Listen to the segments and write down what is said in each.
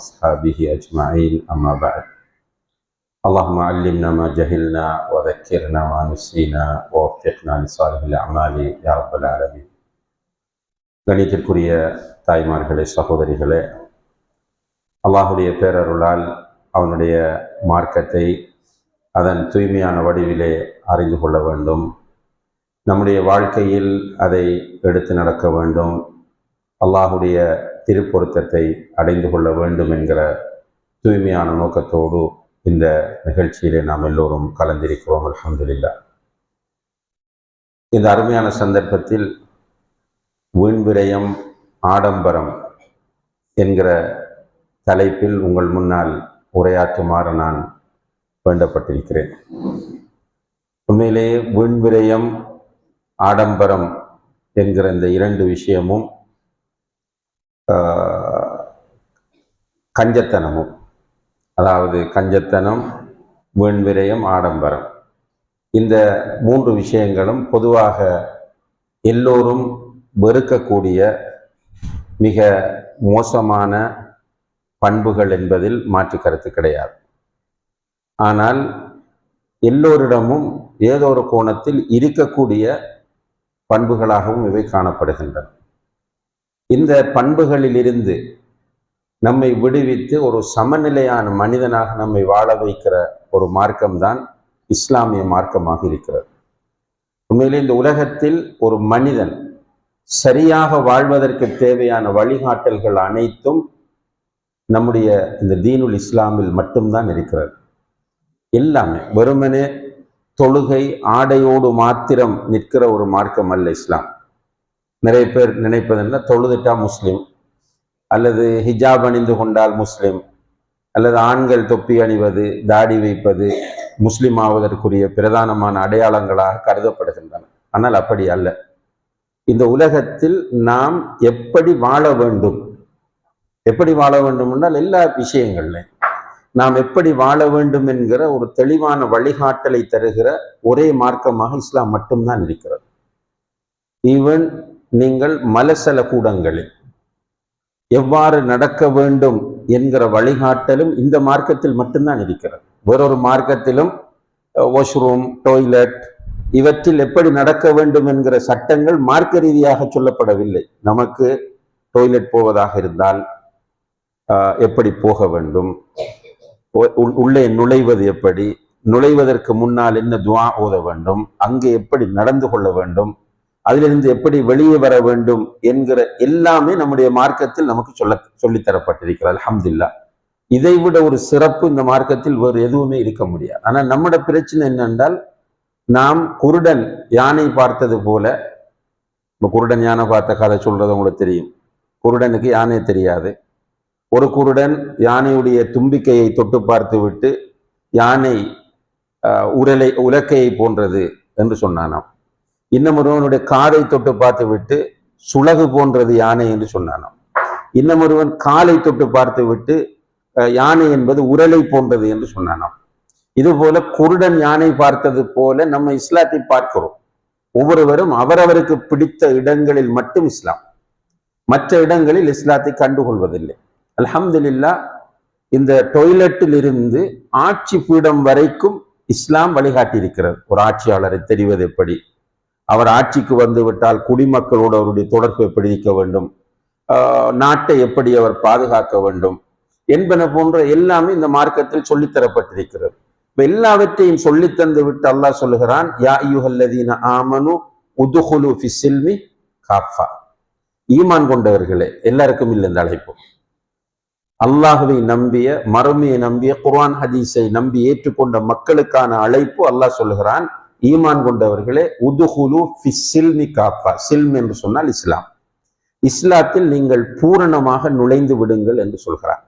وأصحابه أجمعين أما بعد اللهم علمنا ما جهلنا وذكرنا ما نسينا ووفقنا لصالح الأعمال يا رب العالمين. கணித்திற்குரிய தாய்மார்களே, சகோதரிகளே, அல்லாஹுடைய பேரருளால் அவனுடைய மார்க்கத்தை அதன் தூய்மையான வடிவிலே அறிந்து கொள்ள வேண்டும், நம்முடைய வாழ்க்கையில் அதை எடுத்து நடக்க வேண்டும், அல்லாஹுடைய திருப்பொருத்தத்தை அடைந்து கொள்ள வேண்டும் என்கிற தூய்மையான நோக்கத்தோடு இந்த நிகழ்ச்சியிலே நாம் எல்லோரும் கலந்திருக்கிறோம். அல்ஹம்துலில்லாஹ். இந்த அருமையான சந்தர்ப்பத்தில் வீண்விரயம் ஆடம்பரம் என்கிற தலைப்பில் உங்கள் முன்னால் உரையாற்றுமாறு நான் வேண்டப்பட்டிருக்கிறேன். உண்மையிலேயே வீண்விரயம் ஆடம்பரம் என்கிற இந்த இரண்டு விஷயமும் கஞ்சத்தனமும், அதாவது கஞ்சத்தனம், வீண்விரயம், ஆடம்பரம், இந்த மூன்று விஷயங்களும் பொதுவாக எல்லோரும் வெறுக்கக்கூடிய மிக மோசமான பண்புகள் என்பதில் மாற்று கருத்து கிடையாது. ஆனால் எல்லோரிடமும் ஏதோ ஒரு கோணத்தில் இருக்கக்கூடிய பண்புகளாகவும் இவை காணப்படுகின்றன. இந்த பண்புகளிலிருந்து நம்மை விடுவித்து ஒரு சமநிலையான மனிதனாக நம்மை வாழ வைக்கிற ஒரு மார்க்கம்தான் இஸ்லாமிய மார்க்கமாக இருக்கிறது. உண்மையிலே இந்த உலகத்தில் ஒரு மனிதன் சரியாக வாழ்வதற்கு தேவையான வழிகாட்டல்கள் அனைத்தும் நம்முடைய இந்த தீனுல் இஸ்லாமில் மட்டும்தான் இருக்கிறது. எல்லாமே வெறுமனே தொழுகை ஆடையோடு மாத்திரம் நிற்கிற ஒரு மார்க்கம் அல்ல இஸ்லாம். நிறைய பேர் நினைப்பதுன்னா தொழுதுட்டா முஸ்லிம், அல்லது ஹிஜாப் அணிந்து கொண்டால் முஸ்லிம், அல்லது ஆண்கள் தொப்பி அணிவது, தாடி வைப்பது முஸ்லிம் ஆவதற்குரிய பிரதானமான அடையாளங்களாக கருதப்படுகின்றன. ஆனால் அப்படி அல்ல. இந்த உலகத்தில் நாம் எப்படி வாழ வேண்டும், எப்படி வாழ வேண்டும் என்றால் எல்லா விஷயங்கள்லையும் நாம் எப்படி வாழ வேண்டும் என்கிற ஒரு தெளிவான வழிகாட்டலை தருகிற ஒரே மார்க்கமாக இஸ்லாம் மட்டும்தான் இருக்கிறது. ஈவன் நீங்கள் மலசல கூடங்களில் எவ்வாறு நடக்க வேண்டும் என்கிற வழிகாட்டலும் இந்த மார்க்கத்தில் மட்டும்தான் இருக்கிறது. வேறொரு மார்க்கத்திலும் வாஷ்ரூம், டாய்லெட் இவற்றில் எப்படி நடக்க வேண்டும் என்கிற சட்டங்கள் மார்க்க ரீதியாக சொல்லப்படவில்லை. நமக்கு டாய்லெட் போவதாக இருந்தால் எப்படி போக வேண்டும், உள்ளே நுழைவது எப்படி, நுழைவதற்கு முன்னால் என்ன துஆ ஓத வேண்டும், அங்கே எப்படி நடந்து கொள்ள வேண்டும், அதிலிருந்து எப்படி வெளியே வர வேண்டும் என்கிற எல்லாமே நம்முடைய மார்க்கத்தில் நமக்கு சொல்லித்தரப்பட்டிருக்கிறது. அல்ஹம்துலில்லாஹ். இதை விட ஒரு சிறப்பு இந்த மார்க்கத்தில் வேறு எதுவுமே இருக்க முடியாது. ஆனால் நம்முடைய பிரச்சனை என்னென்றால், நாம் குருடன் யானை பார்த்தது போல, குருடன் யானை பார்த்த கதை சொல்றது உங்களுக்கு தெரியும். குருடனுக்கு யானை தெரியாது. ஒரு குருடன் யானையுடைய தும்பிக்கையை தொட்டு பார்த்து விட்டு யானை உலக்கையை போன்றது என்று சொன்னானாம். இன்னும் ஒருவனுடைய காதை தொட்டு பார்த்து விட்டு சுலகு போன்றது யானை என்று சொன்னானாம். இன்னும் ஒருவன் காலை தொட்டு பார்த்து விட்டு யானை என்பது உரலை போன்றது என்று சொன்னானாம். இது போல குருடன் யானை பார்த்தது போல நம்ம இஸ்லாத்தை பார்க்கிறோம். ஒவ்வொருவரும் அவரவருக்கு பிடித்த இடங்களில் மட்டும் இஸ்லாம், மற்ற இடங்களில் இஸ்லாத்தை கண்டுகொள்வதில்லை. அல்ஹம்துலில்லாஹ். இந்த டாய்லெட்டில் இருந்து ஆட்சி பீடம் வரைக்கும் இஸ்லாம் வழிகாட்டி இருக்கிறது. ஒரு ஆட்சியாளரை தெரிவது எப்படி, அவர் ஆட்சிக்கு வந்து விட்டால் குடிமக்களோடு அவருடைய தொடர்பு எப்படி இருக்க வேண்டும், நாட்டை எப்படி அவர் பாதுகாக்க வேண்டும் என்பன போன்ற எல்லாமே இந்த மார்க்கத்தில் சொல்லித்தரப்பட்டிருக்கிறது. இப்ப எல்லாவற்றையும் சொல்லித்தந்து விட்டு அல்லாஹ் சொல்லுகிறான், யா அய்யுஹல்லதீன ஆமனு உதுகுலு ஃபிஸ்ஸில்மி காஃபா. ஈமான் கொண்டவர்களே, எல்லாருக்கும் இல்லை இந்த அழைப்பு. அல்லாஹுவை நம்பிய, மறுமையை நம்பிய, குர்ஆன் ஹதீஸை நம்பி ஏற்றுக்கொண்ட மக்களுக்கான அழைப்பு. அல்லாஹ் சொல்லுகிறான், ஈமான் கொண்டவர்களே, உதுகுலு ஃபிஸ்ஸில்மி காஃபா. சில்ம் என்று சொன்னால் இஸ்லாம். இஸ்லாத்தில் நீங்கள் பூரணமாக நுழைந்து விடுங்கள் என்று சொல்கிறார்.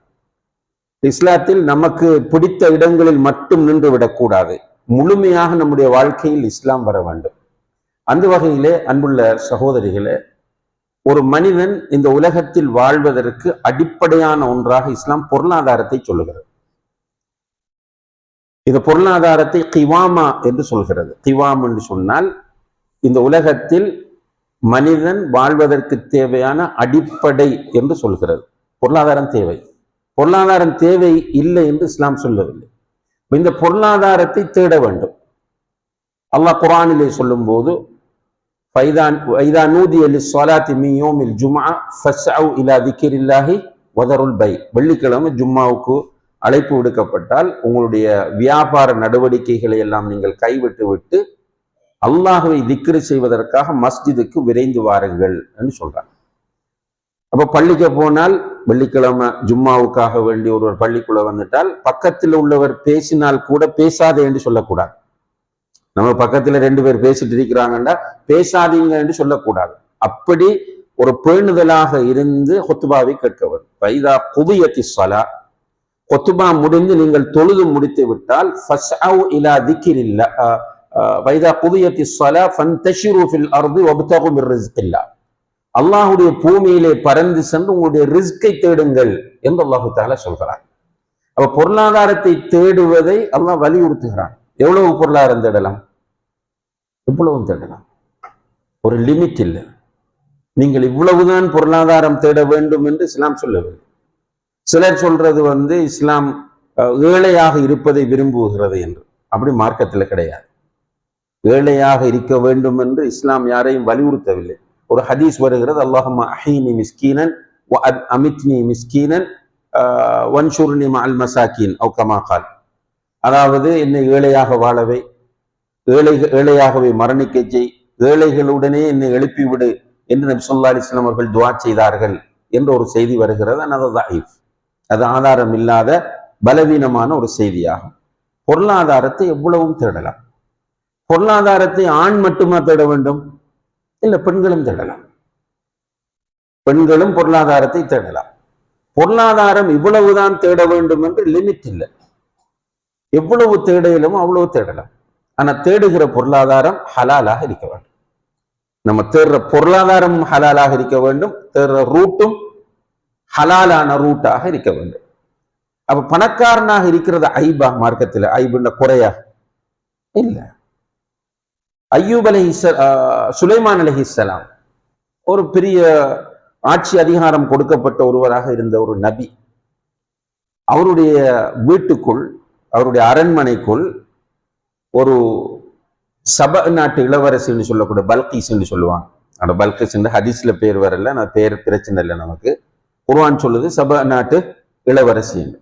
இஸ்லாத்தில் நமக்கு பிடித்த இடங்களில் மட்டும் நின்று விடக்கூடாது, முழுமையாக நம்முடைய வாழ்க்கையில் இஸ்லாம் வர வேண்டும். அந்த வகையிலே அன்புள்ள சகோதரிகளே, ஒரு மனிதன் இந்த உலகத்தில் வாழ்வதற்கு அடிப்படையான ஒன்றாக இஸ்லாம் பொருளாதாரத்தை சொல்லுகிறது. இந்த பொருளாதாரத்தை கிவாமா என்று சொல்கிறது. கிவாம் என்று சொன்னால் இந்த உலகத்தில் மனிதன் வாழ்வதற்கு தேவையான அடிப்படை என்று சொல்கிறது. பொருளாதாரம் தேவை. பொருளாதாரம் தேவை இல்லை என்று இஸ்லாம் சொல்லவில்லை. இந்த பொருளாதாரத்தை தேட வேண்டும். அல்லாஹ் குர்ஆனிலே சொல்லும் போது வெள்ளிக்கிழமை ஜும்மாவுக்கு அழைப்பு விடுக்கப்பட்டால் உங்களுடைய வியாபார நடவடிக்கைகளை எல்லாம் நீங்கள் கைவிட்டு விட்டு அல்லாஹ்வை திக்ரு செய்வதற்காக மஸ்ஜிதுக்கு விரைந்து வாருங்கள் என்று சொல்றாங்க. அப்ப பள்ளிக்கு போனால் வெள்ளிக்கிழமை ஜும்மாவுக்காக வேண்டி ஒருவர் பள்ளிக்குள்ள வந்துட்டால் பக்கத்தில் உள்ளவர் பேசினால் கூட பேசாதே என்று சொல்லக்கூடாது. நம்ம பக்கத்துல 2 பேர் பேசிட்டு இருக்கிறாங்கன்னா பேசாதீங்க என்று சொல்லக்கூடாது. அப்படி ஒரு பேணுதலாக இருந்து ஹுத்பாவை கேட்கவர். வைதா குதியத்தி ஸலா, ஹுத்பா முடிந்து நீங்கள் தொழுது முடித்து விட்டால் ஃபஸ்அவு இலா திக்ரில்லாஹ், வைதா குதியத்தி ஸலா ஃபன்தஷிரு ஃபில் அர்தி வப்தகு மிர் ரிஸ்கில்லாஹ், அல்லாஹ்வுடைய பூமியிலே பறந்து சென்று உங்களுடைய ரிஸ்கை தேடுங்கள் என்று அல்லாஹ் தஆலா சொல்கிறார். அப்ப பொருளாதாரத்தை தேடுவதை அல்லாஹ் வலியுறுத்துகிறான். எவ்வளவு பொருளாதாரம் தேடலாம்? எவ்வளவு தேடலாம், ஒரு லிமிட் இல்லை. நீங்கள் இவ்வளவுதான் பொருளாதாரம் தேட வேண்டும் என்று இஸ்லாம் சொல்லவில்லை. சிலர் சொல்றது இஸ்லாம் ஏழையாக இருப்பதை விரும்புகிறது என்று. அப்படி மார்க்கத்தில் கிடையாது. ஏழையாக இருக்க வேண்டும் என்று இஸ்லாம் யாரையும் வலியுறுத்தவில்லை. ஒரு ஹதீஸ் வருகிறது, அல்லாஹும்ம அஹீனி மிஸ்கீனன் வ அமித்னி மிஸ்கீனன் வன்ஷுர்னி மஅல் மசாக்கீன் அவ் கமா கால், அதாவது என்னை ஏழையாக வாழவை, ஏழையாகவே மரணிக்க செய், ஏழைகளுடனே என்னை எழுப்பிவிடு என்று நபி ஸல்லல்லாஹு அலைஹி வஸல்லம் அவர்கள் துஆ செய்தார்கள் என்ற ஒரு செய்தி வருகிறது. அது தஈஃப், அது ஆதாரம் இல்லாத பலவீனமான ஒரு செய்தியாகும். பொருளாதாரத்தை எவ்வளவும் தேடலாம். பொருளாதாரத்தை ஆண் மட்டுமா தேட வேண்டும்? இல்ல, பெண்களும் தேடலாம். பெண்களும் பொருளாதாரத்தை தேடலாம். பொருளாதாரம் இவ்வளவுதான் தேட வேண்டும் என்று லிமிட் இல்லை. எவ்வளவு தேடலும் அவ்வளவு தேடலாம். ஆனா தேடுகிற பொருளாதாரம் ஹலாலாக இருக்க வேண்டும். நம்ம தேடுற பொருளாதாரமும் ஹலாலாக இருக்க வேண்டும், தேடுற ரூட்டும் ஹலாலான ரூட்டாக இருக்க வேண்டும். அப்ப பணக்காரனாக இருக்கிறது ஐபா? மார்க்கத்தில் ஐபுன்ற குறையா? இல்ல. அய்யூப் சுலைமான் அலைஹிஸ்ஸலாம் ஒரு பெரிய ஆட்சி அதிகாரம் கொடுக்கப்பட்ட ஒருவராக இருந்த ஒரு நபி. அவருடைய வீட்டுக்குள், அவருடைய அரண்மனைக்குள் ஒரு சப நாட்டு இளவரசி என்று சொல்லக்கூடிய பல்கீஸ் என்று சொல்லுவாங்க. அந்த பல்கீஸ் என்று ஹதீஸ்ல பேர் வரல, நான் பேர் பிரச்சனை இல்லை நமக்கு. குர்ஆன் சொல்லுது சப நாட்டு இளவரசி என்று.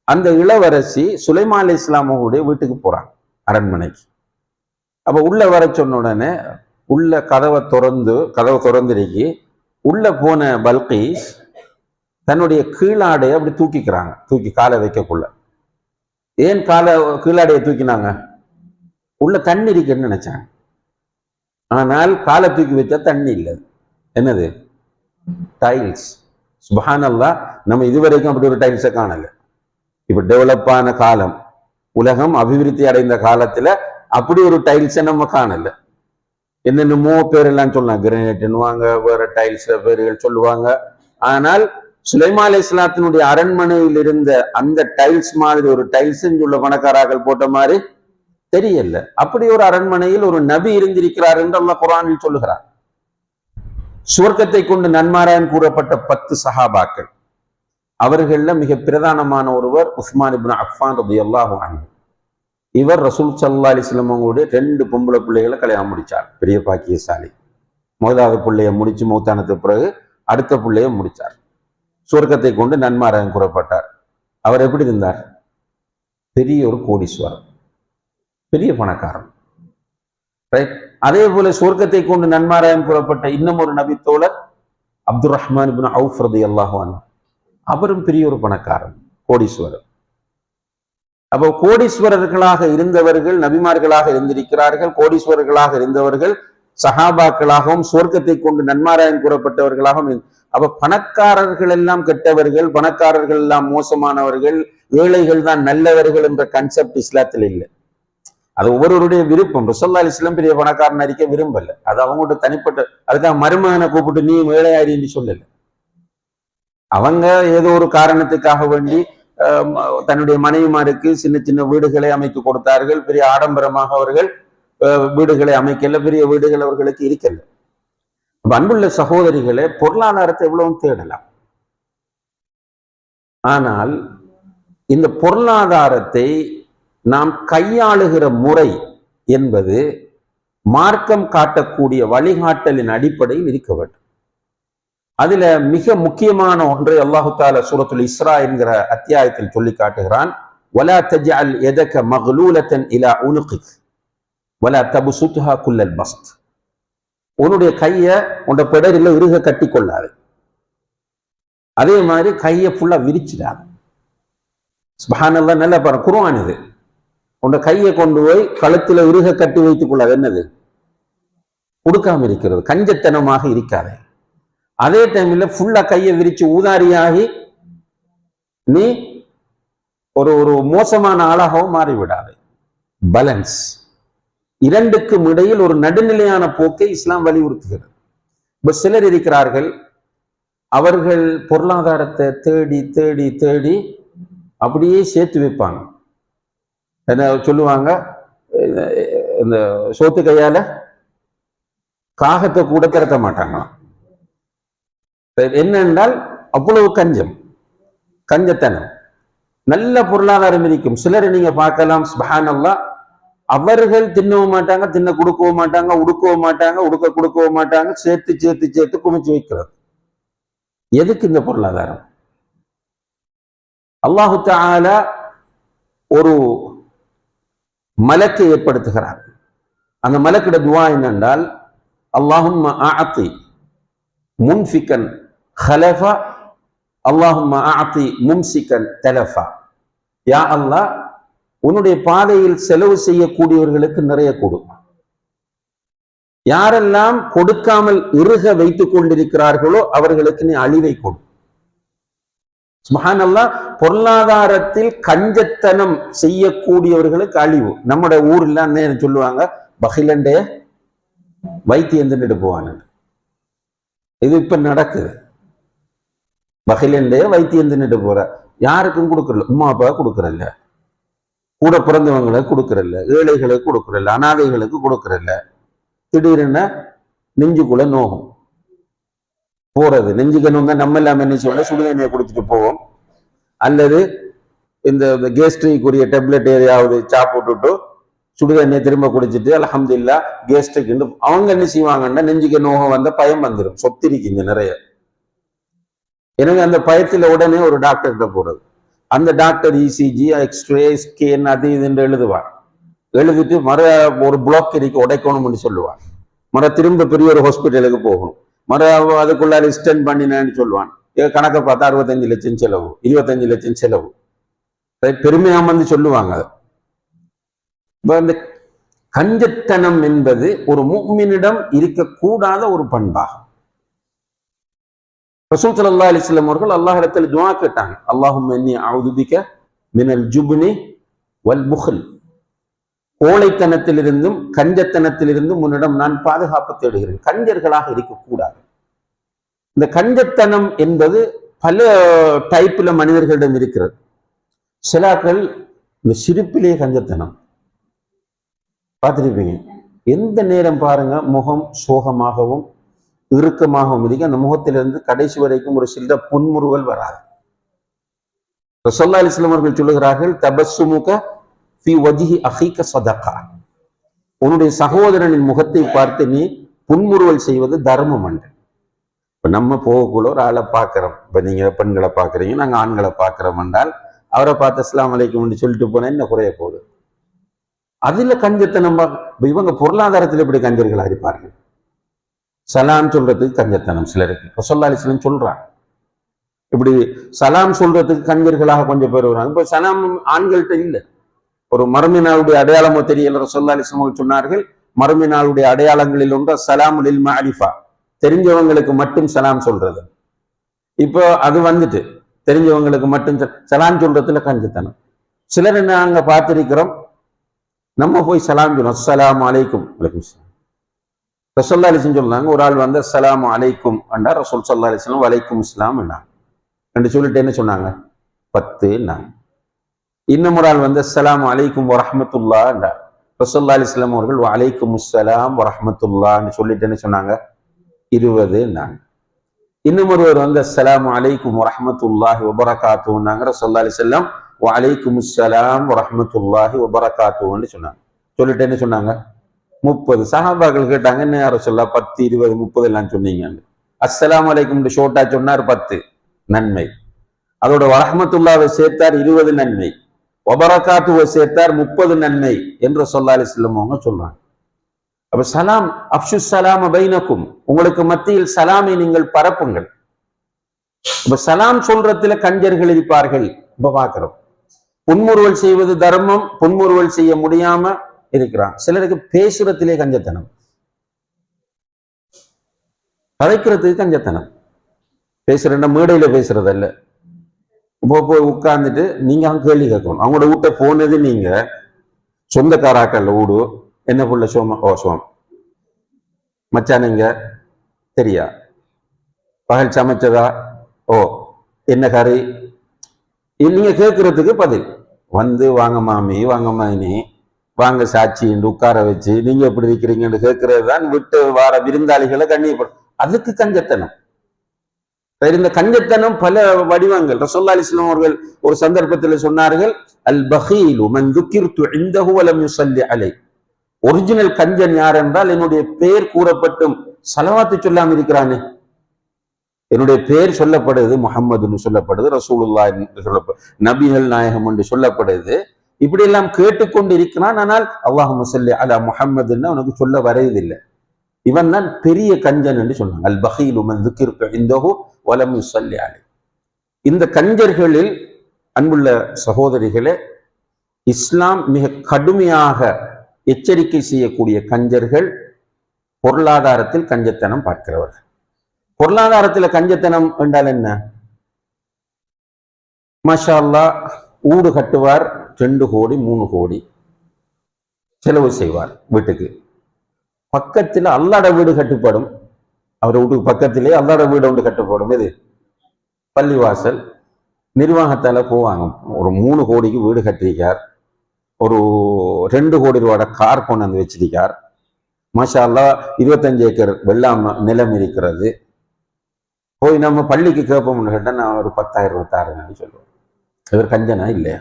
அந்த இளவரசி சுலைமான் அலைஹிஸ்ஸலாமுடைய வீட்டுக்கு போறாங்க, அரண்மனைக்கு. அப்ப உள்ள வர சொன்ன உடனே உள்ள கதவை திறந்துருக்கி உள்ள போன பல்கீஸ் தன்னுடைய கீழாடையை அப்படி தூக்கிக்கிறாங்க, தூக்கி காலை வைக்கக்குள்ள. ஏன் கீழாடையை தூக்கினாங்க? உள்ள தண்ணி இருக்குன்னு நினைச்சாங்க. ஆனால் காலை தூக்கி வச்சா தண்ணி இல்லை. என்னது? டைல்ஸ். சுப்ஹானல்லாஹ், நம்ம இதுவரைக்கும் அப்படி ஒரு டைல்ஸை காணல. இப்ப டெவலப்பான காலம், உலகம் அபிவிருத்தி அடைந்த காலத்துல அப்படி ஒரு டைல்ஸை நம்ம காணல. என்னென்னமோ பேரெல்லாம் சொல்லலாம், கிரனைட்னுவாங்க, வேற டைல்ஸ் பேர்கள் சொல்லுவாங்க. ஆனால் சுலைமான் அலைஹிஸ்ஸலாத்தினுடைய அரண்மனையில் இருந்த அந்த டைல்ஸ் மாதிரி ஒரு டைல்ஸ் உள்ள பணக்காரர்கள் போட்ட மாதிரி தெரியல. அப்படி ஒரு அரண்மனையில் ஒரு நபி இருந்திருக்கிறார் என்று அல்லாஹ் குர்ஆனில் சொல்லுகிறார். சுவர்க்கத்தை கொண்டு நன்மாராயம் கூறப்பட்ட 10 சஹாபாக்கள், அவர்கள மிக பிரதானமான ஒருவர் உஸ்மான் இப்னு அஃபான் ரலியல்லாஹு அன்ஹு. இவர் ரசூல் ஸல்லல்லாஹு அலைஹி வஸல்லம் அவங்களுடைய 2 பொம்பளை பிள்ளைகளை கல்யாணம் முடிச்சார். பெரிய பாக்கியசாலி. முதலாவது பிள்ளைய முடிச்சு மௌத்தானத்துக்கு பிறகு அடுத்த பிள்ளைய முடிச்சார். சுவர்க்கத்தை கொண்டு நன்மாராயம் கூறப்பட்டார். அவர் எப்படி இருந்தார்? பெரிய ஒரு கோடீஸ்வரர், பெரிய பணக்காரன். ரைட். அதே போல சுவர்க்கத்தை கொண்டு நன்மாராயம் கூறப்பட்ட இன்னும் ஒரு நபி தோழர் அப்துர் ரஹ்மான் இப்னு அவுஃப் ரலியல்லாஹு அன்ஹு. அவரும் பெரிய ஒரு பணக்காரன், கோடீஸ்வரர். அப்போ கோடீஸ்வரர்களாக இருந்தவர்கள் நபிமார்களாக இருந்திருக்கிறார்கள். கோடீஸ்வரர்களாக இருந்தவர்கள் சஹாபாக்களாகவும் சுவர்க்கத்தை கொண்டு நன்மாராயம் கூறப்பட்டவர்களாகவும். அப்ப பணக்காரர்கள் எல்லாம் கெட்டவர்கள், பணக்காரர்கள் எல்லாம் மோசமானவர்கள், ஏழைகள் தான் நல்லவர்கள் என்ற கன்செப்ட் இஸ்லாத்தில் இல்லை. அது ஒவ்வொருவருடைய விருப்பம். ரசூலுல்லாஹி அலைஹி வஸல்லம் பெரிய பணக்காரன் அறிக்க விரும்பல. அது அவங்களோட தனிப்பட்ட, அதுக்காக மருமகனை கூப்பிட்டு நீ ஏழையாயின்னு சொல்லல. அவங்க ஏதோ ஒரு காரணத்துக்காக வேண்டி தன்னுடைய மனைவிமாருக்கு சின்ன சின்ன வீடுகளை அமைத்து கொடுத்தார்கள். பெரிய ஆடம்பரமாக அவர்கள் வீடுகளை அமைக்கல, பெரிய வீடுகள் அவர்களுக்கு இருக்கல. அன்புள்ள சகோதரிகளே, பொருளாதாரத்தை எவ்வளவு தேடலாம். ஆனால் இந்த பொருளாதாரத்தை நாம் கையாளுகிற முறை என்பது மார்க்கம் காட்டக்கூடிய வழிகாட்டலின் அடிப்படையில் இருக்க வேண்டும். அதுல மிக முக்கியமான ஒன்றை அல்லாஹு தஆலா சூரத்துல் இஸ்ரா என்கிற அத்தியாயத்தில் சொல்லி காட்டுகிறான். வலா தஜ்அல் யதக மக்லூலத்தன் இலா உனுகிக் வலா தப்சுத்ஹா குல்லல் பஸ்த். உன்னுடைய கையை உன்ட பெடரில் இறுக கட்டி கொள்ளாது, அதே மாதிரி கையை ஃபுல்லா விரிச்சிடாது. சுப்ஹானல்லாஹ், நல்லா பாருங்க, குர்ஆன் இது. உன்ட கையை கொண்டு போய் கழுத்துல இறுக கட்டி வைத்துக் கொள்ளாது. என்னது? கொடுக்காம இருக்கிறது, கஞ்சத்தனமாக இருக்காது. அதே டைம்ல ஃபுல்லா கையை விரிச்சு ஊதாரியாகி நீ ஒரு ஒரு மோசமான ஆளாகவும் மாறிவிடாது. பேலன்ஸ், இரண்டுக்கும் இடையில் ஒரு நடுநிலையான போக்கை இஸ்லாம் வலியுறுத்துகிறது. இப்ப சிலர் இருக்கிறார்கள், அவர்கள் பொருளாதாரத்தை தேடி தேடி தேடி அப்படியே சேர்த்து வைப்பாங்க. என்ன சொல்லுவாங்க, இந்த சோத்து கையால காகத்தை கூட திறக்க மாட்டாங்களாம். என்னென்றால் அவ்வளவு கஞ்சத்தனம். நல்ல பொருளாதாரம் இருக்கும். சிலரை நீங்க பார்க்கலாம், சுப்ஹானல்லாஹ், அவர்கள் தின்னவும் மாட்டாங்க, தின்ன கொடுக்கவும் மாட்டாங்க, உடுக்கவும் மாட்டாங்க, உடுக்க கொடுக்கவும் மாட்டாங்க, சேர்த்து சேர்த்து சேர்த்து குமிச்சு வைக்கிறது. எதுக்கு இந்த பொருளாதாரம்? அல்லாஹு தஆலா ஒரு மலக்கை ஏற்படுத்துகிறார். அந்த மலக்கிட துவா என்னென்றால், அல்லாஹும்ம அஅதி முன்ஃபிகன் ஹலஃபா அல்லாஹும்ம அஅதி மும்சிகன் தலஃபா. யா அல்லாஹ், உன்னுடைய பாதையில் செலவு செய்யக்கூடியவர்களுக்கு நிறைய கொடு. யாரெல்லாம் கொடுக்காமல் இறுக வைத்துக் கொண்டிருக்கிறார்களோ அவர்களுக்கு நீ அழிவை கொடு. சுப்ஹானல்லாஹ், பொருளாதாரத்தில் கஞ்சத்தனம் செய்யக்கூடியவர்களுக்கு அழிவு. நம்முடைய ஊர்ல அண்ணன் சொல்லுவாங்க, பகிலண்டே வைத்தியம் தின்னுட்டு போவாங்க. இது இப்ப நடக்குது. பகிலண்டே வைத்தியம் தின்னுட்டு போற, யாருக்கும் கொடுக்கறல, உமா அப்பா கொடுக்கறல்ல, கூட பிறந்தவங்களுக்கு கொடுக்கறல்ல, ஏழைகளுக்கு கொடுக்கறல்ல, அனாதைகளுக்கு கொடுக்கறல்ல. திடீர்னு நெஞ்சுக்குள்ள நோகும் போறது. நெஞ்சுக்கணும் தான் நம்ம எல்லாம் என்ன செய்வோம், சுடுதண்ணியை குடிச்சிட்டு போவோம், அல்லது இந்த கேஸ்ட்ரிக்குரிய டேப்லெட் எதையாவது சாப்பிட்டுட்டு சுடுதண்ணியை திரும்ப குடிச்சிட்டு அல்ஹம்துலில்லாஹ் கேஸ்ட்ரிக். அவங்க என்ன செய்வாங்கன்னா, நெஞ்சுக்கு நோகம் வந்த பயம் வந்துடும், சொத்திருக்கீங்க நிறைய. எனவே அந்த பயத்துல உடனே ஒரு டாக்டர்கிட்ட போறது. அந்த டாக்டர் இசிஜி, எக்ஸ்ரே, ஸ்கேன், அது இதுன்னு எழுதுவார். எழுதிட்டு மர ஒரு பிளாக் இருக்கு உடைக்கணும்னு சொல்லுவார். திரும்ப பெரிய ஒரு ஹாஸ்பிட்டலுக்கு போகணும். அதுக்குள்ள ஸ்டென் பண்ணினேன்னு சொல்லுவான். கணக்கை பார்த்தா 65 லட்சம் செலவு, 25 லட்சம் செலவு. பெருமையா வந்து சொல்லுவாங்க. அந்த கஞ்சத்தனம் என்பது ஒரு முஃமினிடம் இருக்கக்கூடாத ஒரு பண்பாகும். ரசூல் ஸல்லல்லாஹு அலைஹி வஸல்லம் அவர்கள் அல்லாஹ்விடத்தில் துஆ கேட்டாங்க, அல்லாஹும்ம இன்னி அஊது பிக மினல் ஜுப்னி வல் புக்ல். கோழைத்தனத்திலிருந்தும் கஞ்சத்தனத்திலிருந்தும் உன்னிடம் நான் பாதுகாப்பு தேடுகிறேன். கஞ்சர்களாக இருக்கக்கூடாது. இந்த கஞ்சத்தனம் என்பது பல டைப்ல மனிதர்களிடம் இருக்கிறது. சிலாக்கள் இந்த சிரிப்பிலேயே கஞ்சத்தனம் பார்த்துருப்பீங்க. எந்த நேரம் பாருங்க முகம் சோகமாகவும் இறுக்கமாகவும் இருக்கு. அந்த முகத்திலிருந்து கடைசி வரைக்கும் ஒரு சில புன்முறுவல் வராது. ரசூலுல்லாஹி அலைஹி வஸல்லம் அவர்கள் சொல்லுகிறார்கள், தபஸ்ஸுமுக ஃபீ வஜ்ஹி அஹீக ஸதகா. உன்னுடைய சகோதரனின் முகத்தை பார்த்து நீ புன்முறுவல் செய்வது தர்மம் என்று. இப்ப நம்ம போகக்குள்ள ஒரு ஆளை பார்க்கிறோம். இப்ப நீங்க பெண்களை பார்க்குறீங்க, நாங்க ஆண்களை பார்க்கிறோம் என்றால் அவரை பார்த்து அஸ்ஸலாமு அலைக்கும் சொல்லிட்டு போனா என்ன குறைய போகுது? அதுல கஞ்சத்தனம். இவங்க பொருளாதாரத்தில் எப்படி கஞ்சர்களா இருப்பார்கள்? சலாம் சொல்றதுக்கு கஞ்சத்தனம் சிலருக்கு. ரசூலுல்லாஹி அலைஹி வஸல்லம் சொல்றாங்க. இப்படி சலாம் சொல்றதுக்கு கஞ்சர்களாக கொஞ்சம் பேர் வருவாங்க. இப்ப சலாம் ஆண்கள்கிட்ட இல்லை. ஒரு மறுமை நாளுடைய அடையாளமோ தெரியல. ரசூலுல்லாஹி அலைஹி வஸல்லம் சொன்னார்கள், மறுமை நாளுடைய அடையாளங்களில் ஒன்று சலாம் லில் மஅரிஃபா, தெரிஞ்சவங்களுக்கு மட்டும் சலாம் சொல்றது. இப்போ அது வந்துட்டு தெரிஞ்சவங்களுக்கு மட்டும் சலாம் சொல்றதுல கஞ்சத்தனம். சிலர் நாங்க பார்த்திருக்கிறோம், நம்ம போய் சலாம் சொல்லுவோம், அஸ்ஸலாமு அலைக்கும். ரசூலுல்லாஹி அலைஹி வஸல்லம் சொன்னாங்க, ஒரு ஆள் வந்து அஸ்ஸலாமு அலைக்கும் என்றா ரசூல் ஸல்லல்லாஹு அலைஹி வஸல்லம் வலைக்கும் இஸ்லாம் என்றாங்க. என்று சொல்லிட்டு என்ன சொன்னாங்க? 10 என்றாங்க. இன்னும் ஒரு ஆள் வந்து அஸ்ஸலாமு அலைக்கும் வரஹ்மத்துல்லாஹ் என்றார். ரசூலுல்லாஹி அலைஹி வஸல்லம் அவர்கள் வலைக்கும் அஸ்ஸலாம் வரஹ்மத்துல்லாஹ் என்று சொல்லிட்டு என்ன சொன்னாங்க? 20 என்றாங்க. இன்னும் ஒருவர் வந்து அஸ்ஸலாமு அலைக்கும் வரஹ்மத்துல்லாஹி வபரகாத்துஹுன்னாங்க. ரசூலுல்லாஹி அலைஹி வஸல்லம் வ அலைக்கும் அஸ்ஸலாம் வரஹ்மத்துல்லாஹி வபரகாத்துஹுன்னு சொன்னாங்க. சொல்லிட்டு என்ன சொன்னாங்க? 30. சஹாபாக்கள் கேட்டாங்க, என்ன யார சொல்ல 10, 20, 30 எல்லாம் சொன்னீங்க? அஸ்ஸலாமு அலைக்கும் ஷோர்ட்டா சொன்னார் 10 நன்மை, அதோட வரஹ்மத்துல்லாஹ்வை சேர்த்தார் 20 நன்மை, வபரகாத்துஹு சேர்த்தார் 30 நன்மை என்று ஸல்லல்லாஹு அலைஹி வஸல்லம் அவங்க சொல்றாங்க. அப்ப சலாம் அஃஷு ஸலாம பைனக்கும், உங்களுக்கு மத்தியில் சலாமை நீங்கள் பரப்புங்கள். இப்ப சலாம் சொல்றதுல கஞ்சர்கள் இருப்பார்கள். இப்ப பாக்குறோம், புன்முறுவல் செய்வது தர்மம், புன்முறுவல் செய்ய முடியாம இருக்கிறான். சிலருக்கு பேசுறதுலே கஞ்சத்தனம், கதைக்கிறதுக்கு கஞ்சத்தனம். பேசுறேன்னா மேடையில பேசுறது அல்ல, போய் உட்கார்ந்துட்டு நீங்க அவங்க கேள்வி கேட்கணும். அவங்களோட வீட்டை போனது நீங்க சொந்தக்காராக்கல்ல வீடு, என்ன புள்ள சோம, ஓ சோம் மச்சானுங்க தெரியா, பகல் சமைச்சதா, ஓ என்ன கறி, நீங்க கேட்கறதுக்கு பதில் வந்து வாங்க மாமி, வாங்க மாயினி, வாங்க சாட்சி என்று உட்கார வச்சு நீங்க எப்படி இருக்கிறீங்கன்னு கேட்கறது தான் விட்டு வார விருந்தாளிகளை கண்ணியப்படும். அதுக்கு கஞ்சத்தனம். இந்த கஞ்சத்தனம் பல வடிவங்கள். ரசூலுல்லாஹி அலைஹி வஸல்லம் அவர்கள் ஒரு சந்தர்ப்பத்தில் சொன்னார்கள், அல் பகீலு மன் துக்கிர்து இன்தஹு வ லம் யுஸல்லி அலைஹி. ஒரிஜினல் கஞ்சன் யார் என்றால், என்னுடைய பெயர் கூறப்பட்டும் ஸலவாத்து சொல்லாம இருக்கிறானே. என்னுடைய பெயர் சொல்லப்படுது, முஹம்மதுன்னு சொல்லப்படுது, ரசூலுல்லாஹ் என்று சொல்லப்படுது, நபிகள் நாயகம் என்று சொல்லப்படுது, இப்படி எல்லாம் கேட்டுக்கொண்டு இருக்கிறான். ஆனால் அல்லாஹும்ம ஸல்லி அலா முஹம்மதுன்னு அவனுக்கு சொல்ல வரையதில்லை. இவன் தான் பெரிய கஞ்சன் என்று சொன்னாங்க. அல் பகீலு மன் துக்கிர்து இன்தஹு வ லம் யுஸல்லி அலைஹி. இந்த கஞ்சர்களில் அன்புள்ள சகோதரிகளே, இஸ்லாம் மிக கடுமையாக எச்சரிக்கை செய்யக்கூடிய கஞ்சர்கள் பொருளாதாரத்தில் கஞ்சத்தனம் பார்க்கிறவர்கள். பொருளாதாரத்தில் கஞ்சத்தனம் என்றால் என்ன? மாஷா அல்லாஹ், ஊடு கட்டுவார், 2 கோடி 3 கோடி செலவு செய்வார் வீட்டுக்கு. பக்கத்தில் அல்லாட வீடு கட்டுப்படும், அவர் வீட்டுக்கு பக்கத்திலே அல்லாட வீடு ஒன்று கட்டுப்படும். இது பள்ளிவாசல் நிர்வாகத்தால போவாங்க, ஒரு 3 கோடிக்கு வீடு கட்டிருக்கார், ஒரு 2 கோடி ரூபாய் கார் கொண்டு வந்து வச்சிருக்கார். மாஷா அல்லாஹ் 25 ஏக்கர் வெள்ளாம நிலம் இருக்கிறது. போய் நம்ம பள்ளிக்கு கேட்போம்னு கேட்டா நான் ஒரு 10,000 ரூபாய் தாருங்கன்னு சொல்லுவோம். இவர் கஞ்சனா இல்லையா?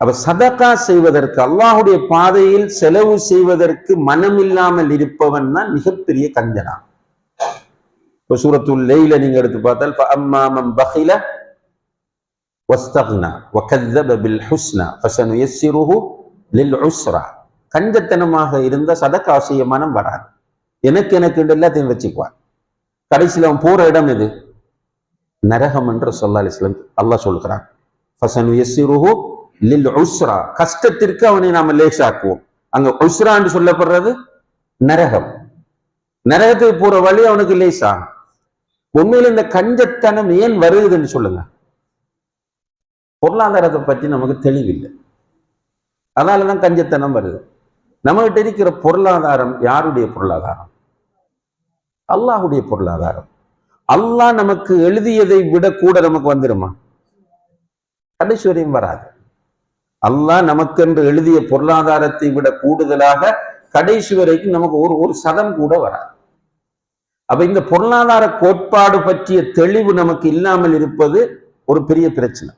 அப்ப சதகா செய்வதற்கு, அல்லாஹுடைய பாதையில் செலவு செய்வதற்கு மனம் இல்லாமல் இருப்பவன் தான் மிகப்பெரிய கஞ்சனா. இப்ப சூரத்துல் லைல நீங்க எடுத்து பார்த்தால், ஃபஅம்மா மன் பகில வஸ்தக்னா வகذب بالحسنى فسنيسره للعسرى. கஞ்சத்தனமாக இருந்த சதகா செய்ய மனம் வராது. எனக்கு எல்லாத்தையும் வச்சுக்குவான். கடைசியில் அவன் போற இடம் எது? நரகம் என்று ஸல்லல்லாஹு அலைஹி வஸல்லம் அல்லாஹ் சொல்கிறான். ஃபஸனுயஸ்ஸிருஹு லில் உஸ்ரா, கஷ்டத்திற்கு அவனை நாம லேசாக்குவோம். அங்க உஸ்ரா என்று சொல்லப்படுறது நரகம். நரகத்துக்கு போற வழி அவனுக்கு லேசாகும். உண்மையில் இந்த கஞ்சத்தனம் ஏன் வருதுன்னு சொல்லுங்க. பொருளாதாரத்தை பற்றி நமக்கு தெளிவில்லை, அதனாலதான் கஞ்சத்தனம் வருது. நம்மகிட்ட இருக்கிற பொருளாதாரம் யாருடைய பொருளாதாரம்? அல்லாஹுடைய பொருளாதாரம். அல்லாஹ் நமக்கு எழுதியதை விட கூட நமக்கு வந்துடுமா? கடைசி வரையும் வராது. அல்லாஹ் நமக்கென்று எழுதிய பொருளாதாரத்தை விட கூடுதலாக கடைசி வரைக்கும் நமக்கு ஒரு சதம் கூட வராது. அப்ப இந்த பொருளாதார கோட்பாடு பற்றிய தெளிவு நமக்கு இல்லாமல் இருப்பது ஒரு பெரிய பிரச்சனை.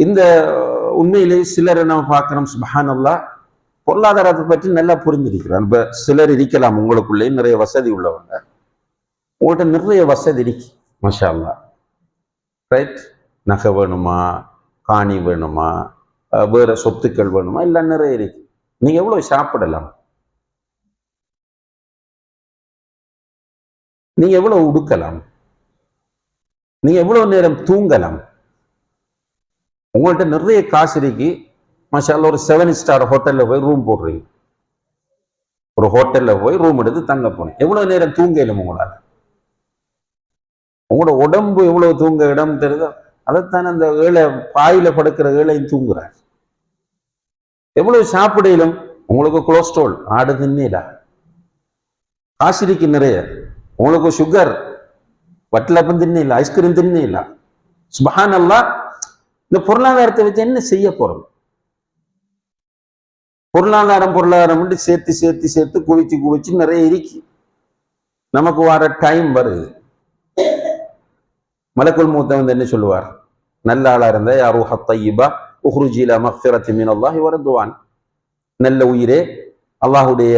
இந்த உண்மையிலே சிலரை நம்ம பார்க்கிறோம், சுப்ஹானல்லாஹ், பொருளாதாரத்தை பற்றி நல்லா புரிஞ்சிருக்கிறான். இப்ப சிலர் இருக்கலாம் உங்களுக்குள்ளே நிறைய வசதி உள்ளவங்க, உங்கள்கிட்ட நிறைய வசதி இருக்கு, மாஷா அல்லாஹ், ரைட், நகை வேணுமா, காணி வேணுமா, வேற சொத்துக்கள் வேணுமா, எல்லாம் நிறைய இருக்கு. நீங்க எவ்வளவு சாப்பிடலாம், நீங்க எவ்வளவு உடுக்கலாம், நீங்க எவ்வளவு நேரம் தூங்கலாம். உங்கள்கிட்ட நிறைய காசு இருக்கு, மாஷா அல்லாஹ், ஒரு 7 ஸ்டார் ஹோட்டல்ல போய் ரூம் போடுறீங்க, ஒரு ஹோட்டல்ல போய் ரூம் எடுத்து தங்க போனீங்க, எவ்வளவு நேரம் தூங்கலும் உங்களால? உங்களோட உடம்பு எவ்வளவு தூங்க இடம் தெரியுதோ அதைத்தானே அந்த ஏழை பாயில படுக்கிற ஏழையும் தூங்குறார். எவ்வளவு சாப்பிடலும் உங்களுக்கு கொலஸ்ட்ரால் ஆடு தின்னீடா, காசிரிக்கு நிறைய, உங்களுக்கு சுகர், வட்டலப்பம் தின்னீங்களா, ஐஸ்கிரீம் தின்னீங்களா. சுப்ஹானல்லாஹ், இந்த பொருளாதாரத்தை வச்சு என்ன செய்ய போறோம்? பொருளாதாரம் சேர்த்து சேர்த்து சேர்த்து குவிச்சு குவிச்சு நிறைய இருக்கு. நமக்கு வர டைம் வருது. மலக்குல் மௌத் வந்து என்ன சொல்லுவார்? நல்ல ஆளா இருந்தா யா ரூஹ தையிபா உஹ்ருஜி இலா மக்ஃபிரத்தி மினல்லாஹி வ ரிதுவான், நல்ல உயிரே அல்லாஹ்வுடைய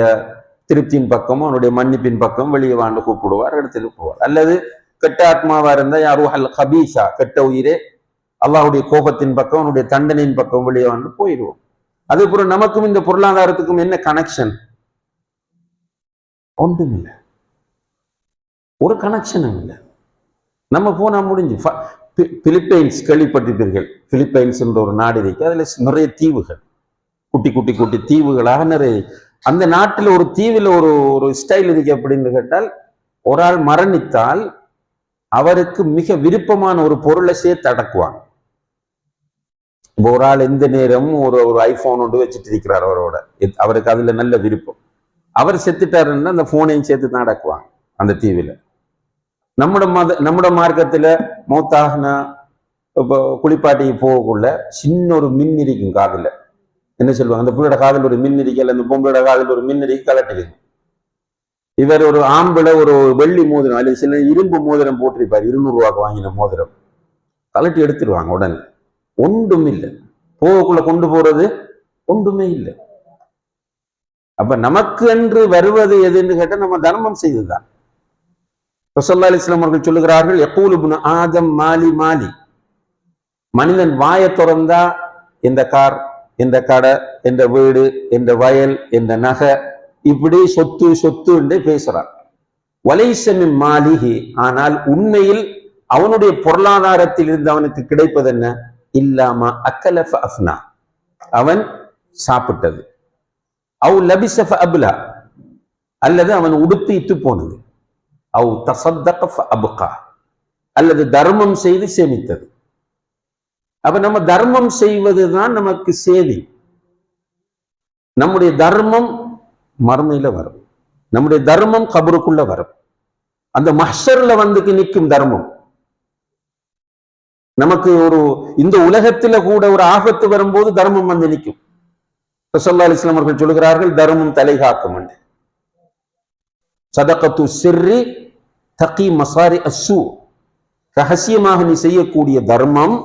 திருப்தியின் பக்கம் அவனுடைய மன்னிப்பின் பக்கம் வெளியே வாண்டு கூப்பிடுவார், எடுத்துட்டு போவார். அல்லது கெட்ட ஆத்மாவா இருந்தா யா ரூஹல் ஹபீஸா, கெட்ட உயிரே அல்லாஹ்வுடைய கோபத்தின் பக்கம் அவனுடைய தண்டனையின் பக்கம் வெளியே வாண்டு போயிடுவோம். அதுக்கப்புறம் நமக்கும் இந்த பொருளாதாரத்துக்கும் என்ன கனெக்ஷன்? ஒன்றும் இல்லை, ஒரு கனெக்ஷனும் இல்லை. நம்ம போனா முடிஞ்சு. பிலிப்பைன்ஸ் கேள்விப்பட்டிருப்பீர்கள். பிலிப்பைன்ஸ் என்ற ஒரு நாடு இருக்கு, அதுல நிறைய தீவுகள், குட்டி குட்டி குட்டி தீவுகளாக நிறைய. அந்த நாட்டில் ஒரு தீவில் ஒரு ஒரு ஸ்டைல் இருக்கு. அப்படின்னு கேட்டால், ஒரு ஆள் மரணித்தால் அவருக்கு மிக விருப்பமான ஒரு பொருளை சேர்த்து அடக்குவாங்க. இப்போ ஒரு ஆள் எந்த நேரமும் ஒரு ஒரு ஐபோன் ஒன்று வச்சுட்டு இருக்கிறார் அவரோட, அவருக்கு அதுல நல்ல விருப்பம். அவர் செத்துட்டாருன்னா அந்த போனையும் சேர்த்து தான் அடக்குவாங்க அந்த தீவில். நம்மட மார்க்கத்துல மௌத்தாகனா இப்போ குளிப்பாட்டிக்கு போகக்குள்ள சின்ன ஒரு மின் இருக்கும் காதுல. என்ன சொல்லுவாங்க? அந்த புள்ளோட காதல் ஒரு மின் இருக்கல, அந்த பொம்பளோட காதல் ஒரு மின் இருக்கு, கலட்டிருக்கு. இவர் ஒரு ஆம்பளை ஒரு வெள்ளி மோதிரம் அல்லது சில இரும்பு மோதிரம் போட்டிருப்பார், 200 ரூபாய்க்கு வாங்கின மோதிரம், கலட்டி எடுத்துருவாங்க உடனே. ஒன்றும் இல்லை, போகக்குள்ள கொண்டு போறது ஒன்றுமே இல்லை. அப்ப நமக்கு என்று வருவது எதுன்னு கேட்டா நம்ம தர்மம் செய்துதான். ரசூலுல்லாஹி அலைஹி வஸல்லம் அவர்கள் சொல்லுகிறார்கள், யகூலு இப்னு ஆதம் மாலி மாலி, மனிதன் வாயை திறந்தா இந்த கார், இந்த கடை, இந்த வீடு, இந்த வயல், இந்த நகை, இப்படி சொத்து சொத்து என்று பேசுறான். வலைஸ மின் மாலிஹி, ஆனால் உண்மையில் அவனுடைய பொருளாதாரத்தில் இருந்து அவனுக்கு கிடைப்பது என்ன? இல்லாம அக்கல ஃபஅஃப்னா, அவன் சாப்பிட்டது. அவ் லபிஸ ஃபஅப்லா, அல்லது அவன் உடுத்து இத்து போனது. அவ் தஸத்தக ஃபஅப்கா, அல்லது தர்மம் செய்து சேமித்தது. அப்ப நம்ம தர்மம் செய்வதுதான் நமக்கு சேவை. நம்முடைய தர்மம் மறுமையில வரும், நம்முடைய தர்மம் கபருக்குள்ள வரும், அந்த மஹ்ஷர்ல வந்து நிற்கும் தர்மம். நமக்கு ஒரு இந்த உலகத்துல கூட ஒரு ஆபத்து வரும்போது தர்மம் வந்து நிற்கும். ரசூலுல்லாஹி அலைஹி வஸல்லம் அவர்கள் சொல்கிறார்கள், தர்மம் தலை காக்கும் என்று. சதகத்து சிர்ரி தகி மசாரி அஸ்ஸூ, ரகசியமாக நீ செய்யக்கூடிய தர்மம்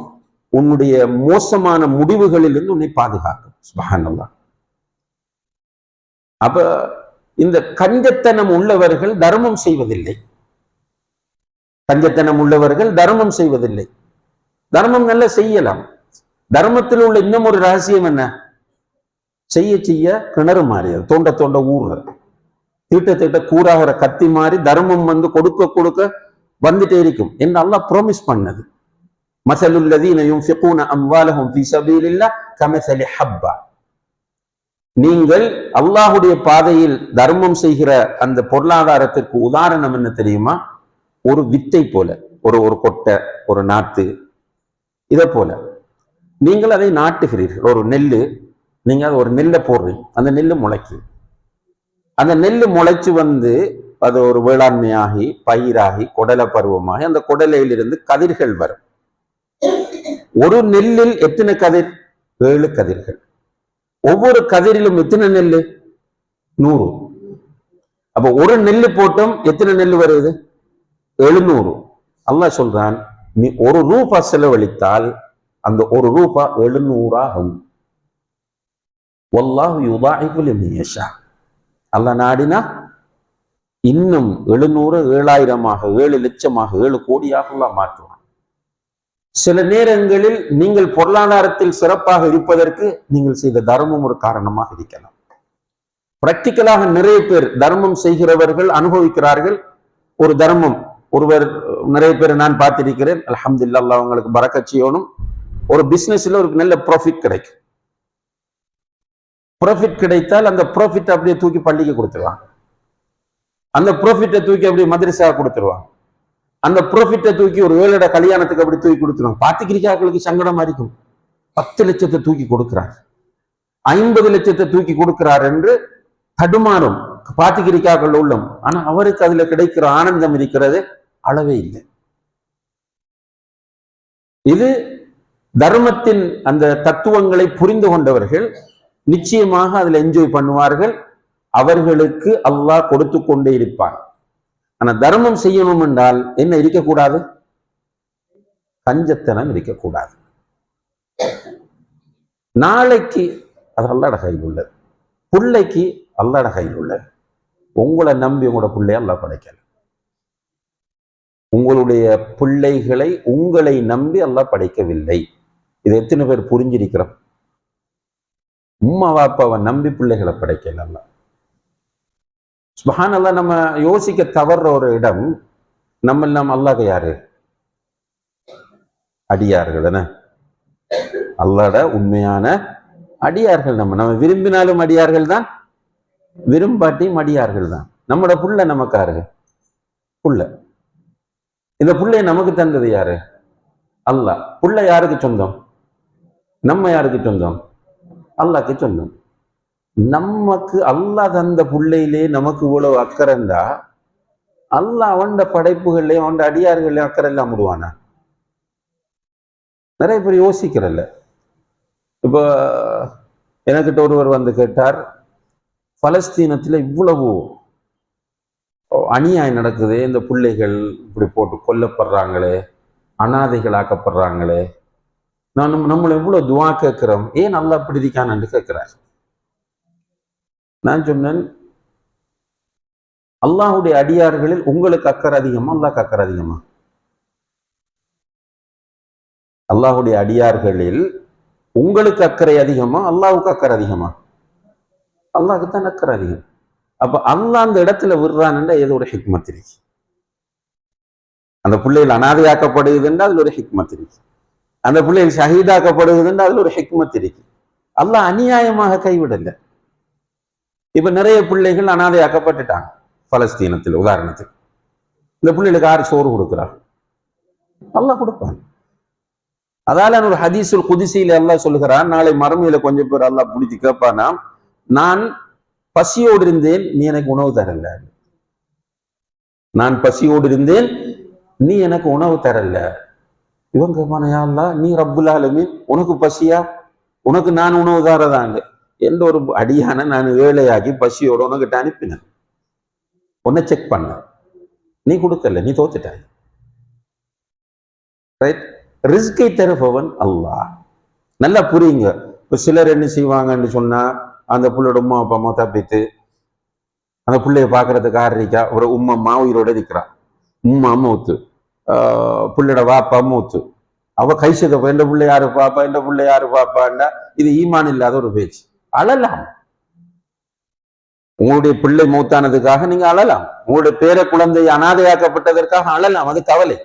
உன்னுடைய மோசமான முடிவுகளில் இருந்து உன்னை பாதுகாக்கும். சுப்ஹானல்லாஹ். அப்ப இந்த கஞ்சத்தனம் உள்ளவர்கள் தர்மம் செய்வதில்லை. கஞ்சத்தனம் உள்ளவர்கள் தர்மம் செய்வதில்லை. தர்மம் நல்ல செய்யலாம். தர்மத்தில் உள்ள இன்னும் ஒரு ரகசியம் என்ன? செய்ய செய்ய கிணறு மாறியது, தோண்ட தோண்ட ஊறுறது, தீட்ட தீட்ட கூறாகிற கத்தி மாறி தர்மம் வந்து கொடுக்க கொடுக்க வந்துட்டே இருக்கும் என்று அல்லாஹ் ப்ராமிஸ் பண்ணது. மஸலுல்லதீன யுன்ஃபிகூன அம்வாலஹும் ஃபீ ஸபீலில்லாஹ் கமஸலி ஹப்பா, நீங்கள் அல்லாஹ்வுடைய பாதையில் தர்மம் செய்கிற அந்த பொருளாதாரத்திற்கு உதாரணம் என்ன தெரியுமா? ஒரு வித்தை போல, ஒரு கொட்டை, ஒரு நாத்து, இதை போல நீங்கள் அதை நாட்டுகிறீர்கள். ஒரு நெல்லு, நீங்க ஒரு நெல்லை போடுறீங்க, அந்த நெல்லு முளைக்கு, அந்த நெல்லு முளைச்சு வந்து அது ஒரு வேளாண்மையாகி பயிராகி கொடலை பருவமாகி அந்த கொடலையிலிருந்து கதிர்கள் வரும். ஒரு நெல்லில் எத்தனை கதிர்? 7 கதிர்கள். ஒவ்வொரு கதிரிலும் எத்தனை நெல்லு? 100. அப்ப ஒரு நெல்லு போட்டோம், எத்தனை நெல்லு வருது? 700. அல்லாஹ் சொல்றான், நீ 1 ரூபா செலவழித்தால் அந்த 1 ரூபா 700 ஆகும். வல்லாஹு யுதாஇஃபு லிமன் யஷா, அல்லாஹ் நாடினா இன்னும் 700 7000ஆக 7 லட்சமாக 7 கோடியாக அல்லாஹ் மாற்றுவான். சில நேரங்களில் நீங்கள் பொருளாதாரத்தில் சிறப்பாக இருப்பதற்கு நீங்கள் செய்த தர்மம் ஒரு காரணமாக இருக்கலாம். பிராக்டிக்கலாக நிறைய பேர் தர்மம் செய்கிறவர்கள் அனுபவிக்கிறார்கள். ஒரு தர்மம், ஒருவர், நிறைய பேர் நான் பார்த்திருக்கிறேன், அல்ஹம்துலில்லாஹ், அல்லாஹ் அவங்களுக்கு பரக்கத் செய்யணும். ஒரு பிசினஸ்ல ஒரு நல்ல ப்ராஃபிட் கிடைக்கும். ப்ராஃபிட் கிடைத்தால் அந்த ப்ராஃபிட் அப்படியே தூக்கி பள்ளிக்கு கொடுத்துருவாங்க, அந்த ப்ராஃபிட்டை தூக்கி அப்படியே மதரசா கொடுத்துருவாங்க, அந்த ப்ராஃபிட்டை தூக்கி ஒரு ஏழோட கல்யாணத்துக்கு அப்படி தூக்கி கொடுத்துருவாங்க. பாத்துக்கிறீர்களுக்கு சங்கடமா இருக்கும். 10 லட்சத்தை தூக்கி கொடுக்கிறார், 50 லட்சத்தை தூக்கி கொடுக்கிறார் என்று தடுமாறும் பாத்துக்கிறீர்கள் உள்ளம். ஆனா அவருக்கு அதுல கிடைக்கிற ஆனந்தம் இருக்கிறது அளவே இல்லை. இது தர்மத்தின் அந்த தத்துவங்களை புரிந்து கொண்டவர்கள் நிச்சயமாக அதுல என்ஜாய் பண்ணுவார்கள். அவர்களுக்கு அல்லாஹ் கொடுத்து கொண்டே இருப்பான். ஆனா தர்மம் செய்யணும் என்றால் என்ன இருக்கக்கூடாது? கஞ்சத்தனம் இருக்கக்கூடாது. நாளைக்கு அது அல்லாஹ்ட கையில் உள்ளது, பிள்ளைக்கு அல்லாஹ்ட கையில் உள்ளது. உங்களை நம்பி உங்களோட பிள்ளைய அல்லாஹ் படைக்கல. உங்களுடைய பிள்ளைகளை உங்களை நம்பி அல்லாஹ் படைக்கவில்லை. இது எத்தனை பேர் புரிஞ்சிருக்கிறோம்? உம்மா வாப்பாவை நம்பி பிள்ளைகளை படைக்கல அல்லாஹ். சுப்ஹானல்லாஹ். நம்ம யோசிக்க தவறுற ஒரு இடம், நம்ம அல்லாஹ்க்கு யாரு? அடியார்கள் தானே, அல்லாஹ்ட உண்மையான அடியார்கள். நம்ம விரும்பினாலும் அடியார்கள் தான், விரும்பாட்டியும் அடியார்கள் தான். நம்மளோட புள்ள நமக்காரு புள்ள. இந்த புள்ளைய நமக்கு தந்தது யாரு? அல்லாஹ். புள்ள யாருக்கு சொந்தம்? நம்ம யாருக்கு சொந்தம்? அல்லாஹ்க்கு சொந்தம். நமக்கு அல்லாஹ் தந்த புள்ளையிலே நமக்கு இவ்வளவு அக்கறைண்டா, அல்லாஹ் அவன் படைப்புகள்லையும் அவன் அடியார்களையும் அக்கறை எல்லாம் விடுவானா? நிறைய பேர் யோசிக்கிறல்ல. இப்போ எனக்கிட்ட ஒருவர் வந்து கேட்டார், பலஸ்தீனத்தில் இவ்வளவு அநியாயம் நடக்குது, இந்த பிள்ளைகள் இப்படி போட்டு கொல்லப்படுறாங்களே, அனாதைகள் ஆக்கப்படுறாங்களே, நம்மளை எவ்வளவு துவா கேட்கிறோம், ஏன் அல்லாஹ் இப்படி இருக்கான்னு கேட்கிறார். நான் சொன்னேன், அல்லாஹுடைய அடியார்களில் உங்களுக்கு அக்கறை அதிகமா, அல்லாஹ்க்கு அக்கறை அதிகமா? அல்லாஹுடைய அடியார்களில் உங்களுக்கு அக்கறை அதிகமா, அல்லாஹ்வுக்கு அக்கறை அதிகமா? அல்லாஹ்க்கு தான் அக்கறை அதிகம். அப்ப அல்லாஹ் அந்த இடத்துல விடுறான்டா ஏதோ ஒரு ஹிக்மத் இருக்கு. அந்த பிள்ளைகள் அனாதையாக்கப்படுகுதுன்னா அதுல ஒரு ஹிக்மத் இருக்கு. அந்த பிள்ளைகள் ஷஹீதாக்கப்படுகுதுன்னா அதுல ஒரு ஹிக்மத் இருக்கு. அல்லாஹ் அநியாயமாக கைவிடல. இப்ப நிறைய பிள்ளைகள் அனாதையாக்கப்பட்டுட்டாங்க பலஸ்தீனத்தில். உதாரணத்துக்கு இந்த பிள்ளைகளுக்கு யாரு சோறு கொடுக்கிறார்? அல்லாஹ் கொடுப்பான். அதால ஒரு ஹதீஸுல் குதிசியில அல்லாஹ் சொல்லுகிறான், நாளை மறுமையில கொஞ்சம் பேர் அல்லாஹ் பிடிச்சி கேட்பானா, நான் பசியோடு இருந்தேன், நீ எனக்கு உணவு தரல. நான் பசியோடு இருந்தேன், நீ எனக்கு உணவு தரல. இவன் கேட்பானா, யா அல்லாஹ், நீ ரப்புல் ஆலமீன், உனக்கு பசியா? உனக்கு நான் உணவு தரதாங்க என்ற ஒரு அடியான நான் வேலையாகி பசியோடு உனக்கிட்ட அனுப்பினேன். உன்னை செக் பண்ண, நீ கொடுக்கல, நீ தோத்துட்டாய். ரைட்? ரிஸ்கை தருபவன் அல்லாஹ். நல்லா புரியுங்க. இப்ப சிலர் என்ன செய்வாங்கன்னு சொன்னா, அந்த புள்ளோட உமா அப்பா அம்மா தப்பித்து அந்த பிள்ளைய பாக்குறதுக்கு ஆரம்பிக்கா, ஒரு உம்மா உயிரோட இருக்கிறான், உம்மா மூத்து, புள்ளோட வாப்பா மூத்து, அவ கைசத எந்த பிள்ளை யாரு பாப்பா, எந்த பிள்ளை யாரு பாப்பாண்டா, இது ஈமான் இல்லாத ஒரு பேச்சு. அழலாம். உங்களுடைய பிள்ளை மூத்தானதுக்காக நீங்க அழலாம். உங்களுடைய பேர குழந்தை அனாதையாக்கப்பட்டதற்காக அழலாம், அது கவலை.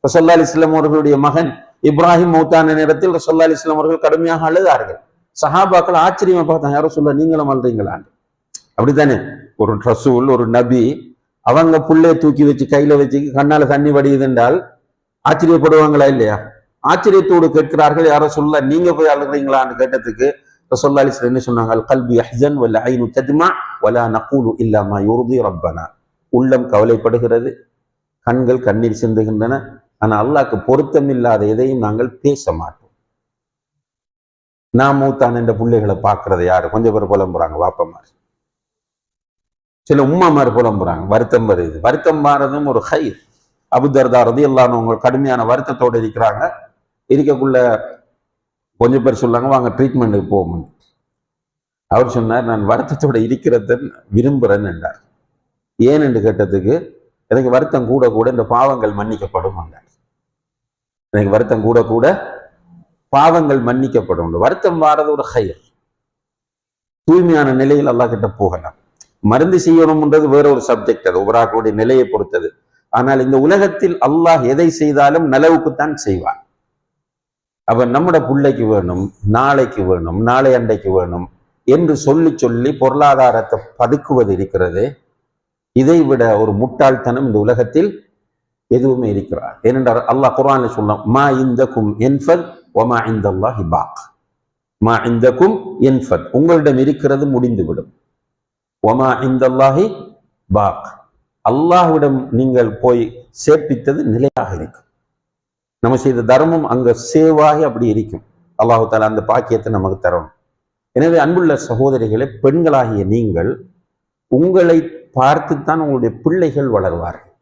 ரசூலுல்லாஹி அலைஹி வஸல்லம் அவர்களுடைய மகன் இப்ராஹிம் மௌத்தான நேரத்தில் ரசூலுல்லாஹி அலைஹி வஸல்லம் அவர்கள் கடுமையாக அழுதார்கள். சஹாபாக்கள் ஆச்சரியமா பார்த்தாங்க, யாரும் சொல்ல நீங்களும் அழுறீங்களான்னு. அப்படித்தானே? ஒரு ரசூல், ஒரு நபி, அவங்க புள்ளைய தூக்கி வச்சு கையில வச்சு கண்ணால தண்ணி வடியுது என்றால் ஆச்சரியப்படுவாங்களா இல்லையா? ஆச்சரியத்தோடு கேட்கிறார்கள், யாரும் சொல்ல நீங்க போய் அழுகிறீங்களான்னு கேட்டதுக்கு ரசூலுல்லாஹி அலைஹி வஸல்லம் என்ன சொன்னாங்க? அல் கல்பு யஹ்ஸன் வல் ஐனு தத்மா வலா நகூலு இல்லா மா யுர்தி ரப்பனா. உள்ளம் கவலைப்படுகிறது, கண்கள் கண்ணீர் சிந்துகின்றன, ஆனா அல்லாஹ்க்கு பொருத்தம் இல்லாத எதையும் நாங்கள் பேச மாட்டோம். நான் மூத்தான் என்ற பிள்ளைகளை பார்க்கறது யாரு? கொஞ்சம் பேர் புலம்புறாங்க, வாப்பமார், சில உம்மாமார் புலம்புறாங்க, வருத்தம் வருது. வருத்தம் மாறதும் ஒரு ஹைர். அபூ தர்தா ரலியல்லாஹு அன்ஹு கடுமையான வருத்தத்தோடு இருக்கிறாங்க. இருக்கக்குள்ள கொஞ்சம் பேர் சொல்லாங்க, வாங்க ட்ரீட்மெண்ட்டுக்கு போவோம். அவர் சொன்னார், நான் வருத்தத்தோட இருக்கிறத விரும்புறேன்னு என்றார். ஏன் என்று கேட்டதுக்கு, எனக்கு வருத்தம் கூட கூட இந்த பாவங்கள் மன்னிக்கப்படும். எனக்கு வருத்தம் கூட கூட பாவங்கள் மன்னிக்கப்படும். வருத்தம் வாரது ஒரு ஹைர். தூய்மையான நிலையில் அல்லாஹ் கிட்ட போகலாம். மருந்து செய்யணும்ன்றது வேற ஒரு சப்ஜெக்ட், அது ஒவ்வொருடைய நிலையை பொறுத்தது. ஆனால் இந்த உலகத்தில் அல்லாஹ் எதை செய்தாலும் நலவுக்குத்தான் செய்வான். அப்ப நம்மட பிள்ளைக்கு வேணும், நாளைக்கு வேணும், நாளை அண்டைக்கு வேணும் என்று சொல்லி சொல்லி பொருளாதாரத்தை பதுக்குவது இருக்கிறது. இதை விட ஒரு முட்டாள்தனம் இந்த உலகத்தில் எதுவுமே இருக்கிறார். ஏனென்றால் அல்லாஹ் குர்ஆன்ல சொன்னான், மா இந்தக்கும் யன்ஃபத் வமா இந்தல்லாஹி பாக். மா இந்தக்கும் யன்ஃபத், உங்களிடம் இருக்கிறது முடிந்துவிடும். வமா இந்தல்லாஹி பாக், அல்லாஹ்விடம் நீங்கள் போய் சேர்ப்பித்தது நிலையாக இருக்கும். நம்ம செய்த தர்மம் அங்க சேவாகி அப்படி இருக்கும். அல்லாஹு தஆலா அந்த பாக்கியத்தை நமக்கு தரணும். எனவே அன்புள்ள சகோதரிகளே, பெண்களாகிய நீங்கள் உங்களை பார்த்துத்தான் உங்களுடைய பிள்ளைகள் வளர்வார்கள்.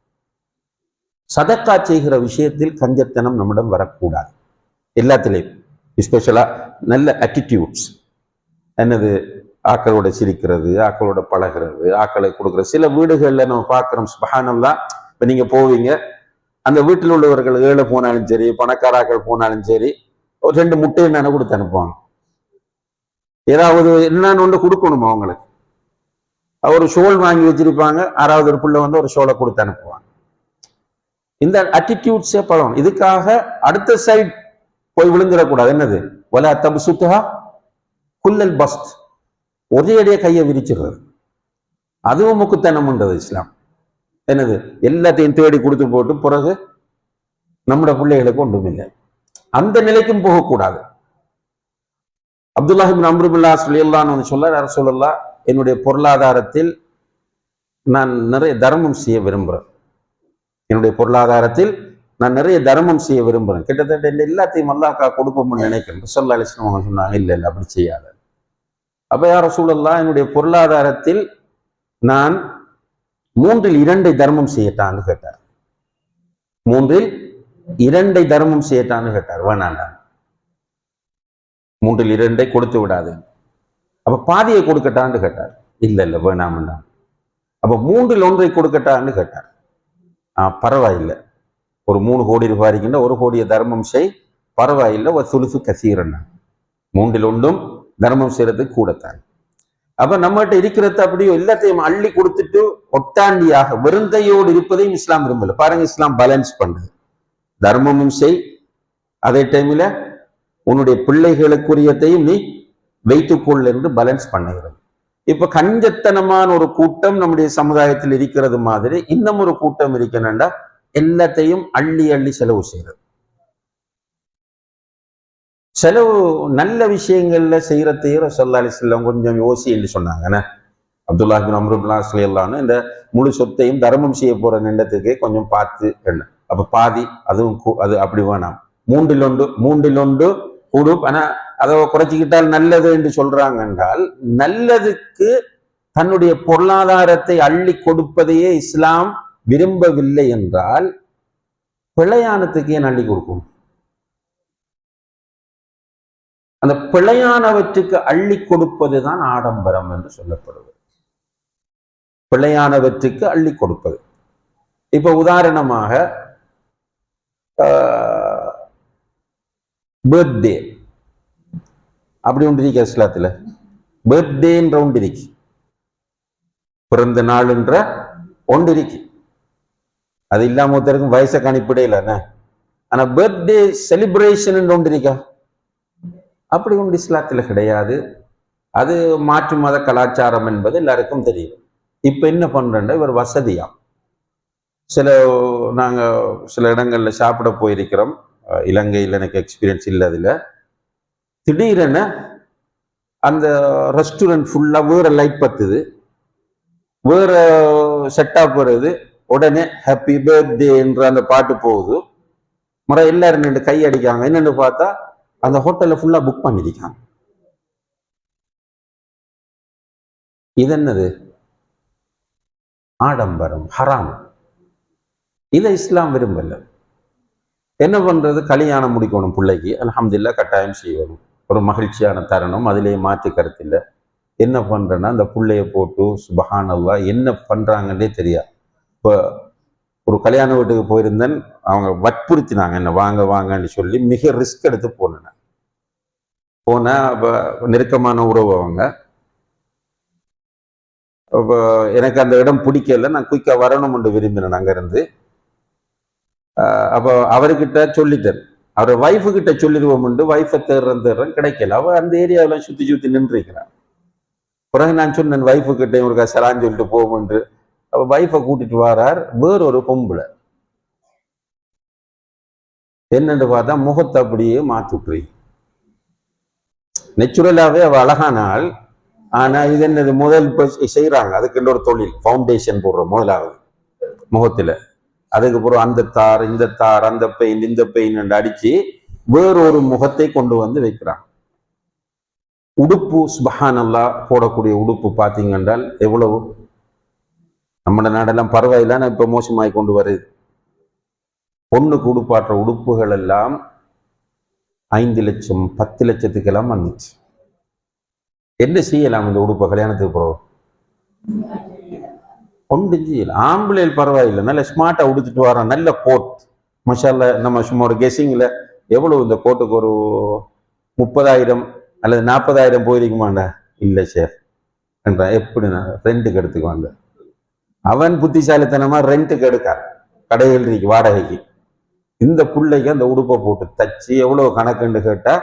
சதக்கா செய்கிற விஷயத்தில் கஞ்சத்தனம் நம்மிடம் வரக்கூடாது. எல்லாத்திலையும் எஸ்பெஷலா நல்ல ஆட்டிடியூட்ஸ், என்னது ஆக்களோட சிரிக்கிறது, ஆக்களோட பழகிறது, ஆக்களை கொடுக்குற சில வீடுகள்ல நம்ம பார்க்கிறோம். சுப்ஹானல்லாஹ், இப்ப நீங்க போவீங்க, அந்த வீட்டில் உள்ளவர்கள் ஏழை போனாலும் சரி, பணக்காராக்கள் போனாலும் சரி, ஒரு 2 முட்டையை என்னென்ன கொடுத்து அனுப்புவாங்க. ஏதாவது என்னன்னு ஒன்று கொடுக்கணுமா அவங்களுக்கு. ஒரு ஷோல் வாங்கி வச்சிருப்பாங்க, 6வது ஒரு பிள்ளை வந்து ஒரு ஷோலை கொடுத்து அனுப்புவாங்க. இந்த ஆட்டிடியூட்ஸே பழம். இதுக்காக அடுத்த சைட் போய் விழுந்துடக்கூடாது. என்னது வலா தப்சுத்ஹா குல்லல் பஸ்த், ஒரே அடிய கையை விரிச்சிடுறது, அதுவும் முக்குத்தனம்ன்றது இஸ்லாம். என்னது எல்லாத்தையும் தேடி கொடுத்து போட்டு பிறகு நம்முடைய பிள்ளைகளுக்கு ஒன்றுமில்லை. அந்த நிலைக்கும் போகக்கூடாது. அப்துல்லாஹ் இப்னு அம்ர் பின் ஆஸ் ரலியல்லாஹு அன்ஹு சொல்றார், யா ரசூலல்லாஹ், என்னுடைய பொருளாதாரத்தில் நான் நிறைய தர்மம் செய்ய விரும்புகிறேன். என்னுடைய பொருளாதாரத்தில் நான் நிறைய தர்மம் செய்ய விரும்புகிறேன். கிட்டத்தட்ட எல்லாத்தையும் அல்லாஹ்க்கா கொடுப்போம்னு நினைக்கிறேன். ஸல்லல்லாஹு அலைஹி வஸல்லம் அவங்க சொன்னாங்க, இல்லை இல்லை அப்படி செய்யாத. அப்ப யா ரசூலல்லாஹ், என்னுடைய பொருளாதாரத்தில் நான் 2/3 தர்மம் செய்யட்டான்னு கேட்டார். 2/3 தர்மம் செய்யட்டான்னு கேட்டார். வேணாண்டான், 2/3 கொடுத்து விடாது. அப்ப பாதியை கொடுக்கட்டான்னு கேட்டார். இல்ல இல்ல வேணாமண்டா. அப்ப 1/3 கொடுக்கட்டான்னு கேட்டார். பரவாயில்லை, ஒரு 3 கோடி ரூபாய் இருக்கின்ற 1 கோடியை தர்மம் செய், பரவாயில்லை. ஒரு சுலுசு கசீரன்னா, 1/3 தர்மம் செய்யறதுக்கு கூடத்தான். அப்ப நம்மகிட்ட இருக்கிறத அப்படியே எல்லாத்தையும் அள்ளி கொடுத்துட்டு ஒட்டாண்டியாக வெறுந்தையோடு இருப்பதையும் இஸ்லாம் விரும்பல. பாருங்க, இஸ்லாம் பேலன்ஸ் பண்ணுது. தர்மமும் செய், அதே டைம்ல உன்னுடைய பிள்ளைகளுக்குரியதையும் நீ வைத்துக்கொள் என்று பேலன்ஸ் பண்ணுகிறது. இப்ப கஞ்சத்தனமான ஒரு கூட்டம் நம்முடைய சமுதாயத்தில் இருக்கிறது மாதிரி இன்னும் ஒரு கூட்டம் இருக்கணும்டா, எல்லாத்தையும் அள்ளி அள்ளி செலவு செய்யறது. செலவு நல்ல விஷயங்கள்ல செய்யறதையே ஸல்லல்லாஹு அலைஹி வஸல்லம் கொஞ்சம் யோசி என்று சொன்னாங்க. அப்துல்லாஹ் இப்னு அம்ர் பின் ஆஸ் ரலியல்லாஹு அன்ஹு இந்த முழு சொத்தையும் தர்மம் செய்ய போற நின்றத்துக்கே கொஞ்சம் பார்த்து என்ன, அப்ப பாதி அதுவும் அது அப்படி வேணாம். 1/3 கொடு. ஆனா அதை குறைச்சிக்கிட்டால் நல்லது என்று சொல்றாங்க என்றால், நல்லதுக்கு தன்னுடைய பொருளாதாரத்தை அள்ளி கொடுப்பதையே இஸ்லாம் விரும்பவில்லை என்றால் பிழையானத்துக்கு ஏன் அள்ளி கொடுக்கும்? அந்த பிழையானவற்றுக்கு அள்ளி கொடுப்பதுதான் ஆடம்பரம் என்று சொல்லப்படுவது. பிழையானவற்றுக்கு அள்ளி கொடுப்பது. இப்ப உதாரணமாக பர்த்டே அப்படி ஒன்று இருக்கு இஸ்லாத்துல. பர்த்டேன்ற ஒன்று இருக்கு, பிறந்த நாள் என்ற ஒன்று இருக்கு. அது இல்லாம ஒருத்தருக்கும் வயசை கணிப்பிடையில. ஆனா பர்த்டே செலிப்ரேஷன் ஒன்று இருக்கா? அப்படி ஒன்று இஸ்லாத்துல கிடையாது. அது மாற்று மத கலாச்சாரம் என்பது எல்லாருக்கும் தெரியும். இப்ப என்ன பண்றேன், இவர் வசதியா நாங்க சில இடங்கள்ல சாப்பிட போயிருக்கிறோம். இலங்கையில் எனக்கு எக்ஸ்பீரியன்ஸ் இல்லை. அதுல திடீரென அந்த ரெஸ்டாரண்ட் ஃபுல்லா வேற லைட் பத்துது, வேற செட்டப் வருது, உடனே ஹாப்பி பர்த்டே என்ற அந்த பாட்டு போகுது. முறை எல்லாரும் 2 கை அடிக்காங்க. என்னன்னு பார்த்தா அந்த ஹோட்டல்ல ஃபுல்லா புக் பண்ணிருக்காங்க. இது என்னது? ஆடம்பரம், ஹராம். இதை இஸ்லாம் விரும்பல. என்ன பண்றது? கல்யாணம் முடிக்கணும் பிள்ளைக்கு, அல்ஹம்துலில்லாஹ் கட்டாயம் செய்யணும். ஒரு மகிழ்ச்சியான தருணம், அதிலேயே மாற்று கருத்து இல்லை. என்ன பண்றேன்னா அந்த பிள்ளைய போட்டு சுப்ஹானல்லாஹ் என்ன பண்றாங்கன்னே தெரியாது. இப்போ ஒரு கல்யாண வீட்டுக்கு போயிருந்தேன், அவங்க வற்புறுத்தினாங்க என்ன வாங்க வாங்கன்னு சொல்லி. மிக ரிஸ்க் எடுத்து போனேன். நெருக்கமான உறவு அவங்க. எனக்கு அந்த இடம் பிடிக்கல, நான் குயிக்கா வரணும் என்று விரும்பினேன் அங்கிருந்து. அப்போ அவர்கிட்ட சொல்லிட்டேன், அவர் வைஃபு கிட்ட சொல்லிடுவோம், வைஃபை தேடுறேன் கிடைக்கல. அவ அந்த ஏரியாவில் சுத்தி சுத்தி நின்றுக்கிறான். பிறகு நான் சொன்னேன் வைஃபு கிட்ட இவருக்கா சலான்னு சொல்லிட்டு போவோம். அப்ப வைஃபை கூட்டிட்டு வரார் வேறொரு பொம்புல. என்னன்னு பார்த்தா முகத்தை அப்படியே மாத்துட்டு, நேச்சுரலாவே அவ அழகானால். ஆனா இது என்னது, முதல் செய்யறாங்க அதுக்கு ஒரு தொழில், ஃபவுண்டேஷன் போடுறோம் முதலாவது முகத்துல. அதுக்கப்புறம் அந்த தார் இந்த தார், அந்த பெயின் இந்த பெயின் அடிச்சு வேறொரு முகத்தை கொண்டு வந்து வைக்கிறாங்க. உடுப்பு சுப்ஹானல்லாஹ் போடக்கூடிய உடுப்பு பார்த்தீங்க என்றால் எவ்வளவு நம்ம நாடெல்லாம் பரவாயில்ல, இப்ப மோசமாய் கொண்டு வருது. பொண்ணுக்கு உடுப்பாற்ற உடுப்புகள் எல்லாம் 5 லட்சம் 10 லட்சத்துக்கெல்லாம் வந்துச்சு. என்ன செய்யலாம் இந்த உடுப்பை கல்யாணத்துக்கு போறோம்? ஒன்றும் செய்யல. ஆம்பளையில் பரவாயில்லை, நல்ல ஸ்மார்ட்டா உடுத்துட்டு வரோம், நல்ல கோட் மஷால்ல. நம்ம சும்மா ஒரு கெஸிங்ல எவ்வளவு இந்த கோட்டுக்கு ஒரு 30,000 அல்லது 40,000 போயிருக்குமாண்டா? இல்லை சார் என்றா. எப்படி நான் ரெண்ட்டுக்கு எடுத்துக்குவாங்க. அவன் புத்திசாலித்தனமா ரெண்ட்டுக்கு எடுக்கான், கடைகள் இருக்கு வாடகைக்கு. இந்த பிள்ளைக்கு அந்த உடுப்பை போட்டு தச்சு எவ்வளவு கணக்குன்னு கேட்டா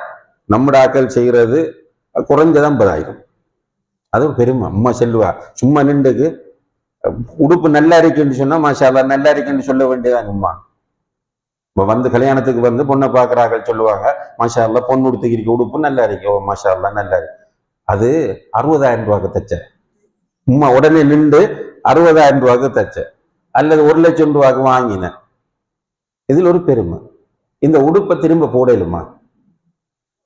நம்மட ஆக்கள் செய்யறது குறைஞ்சதான் 50,000. அது பெருமை. அம்மா செல்லுவா சும்மா நின்றுக்கு உடுப்பு நல்லா இருக்குன்னு சொன்னா மாஷால்லா நல்லா இருக்குன்னு சொல்ல வேண்டியதான். அம்மா வந்து கல்யாணத்துக்கு வந்து பொண்ணை பார்க்குறார்கள் சொல்லுவாங்க, மாஷால்லா பொண்ணு உடுத்துக்கிற உடுப்பு நல்லா இருக்கு, ஓ மாஷால்லா நல்லா இருக்கு. அது 60,000 ரூபாய்க்கு தச்ச. உம்மா உடனே நின்று 60,000 ரூபாய்க்கு தச்ச அல்லது 1 லட்சம் ரூபாய்க்கு வாங்கின. இதில் ஒரு பெருமை. இந்த உடுப்பை திரும்ப போடலுமா?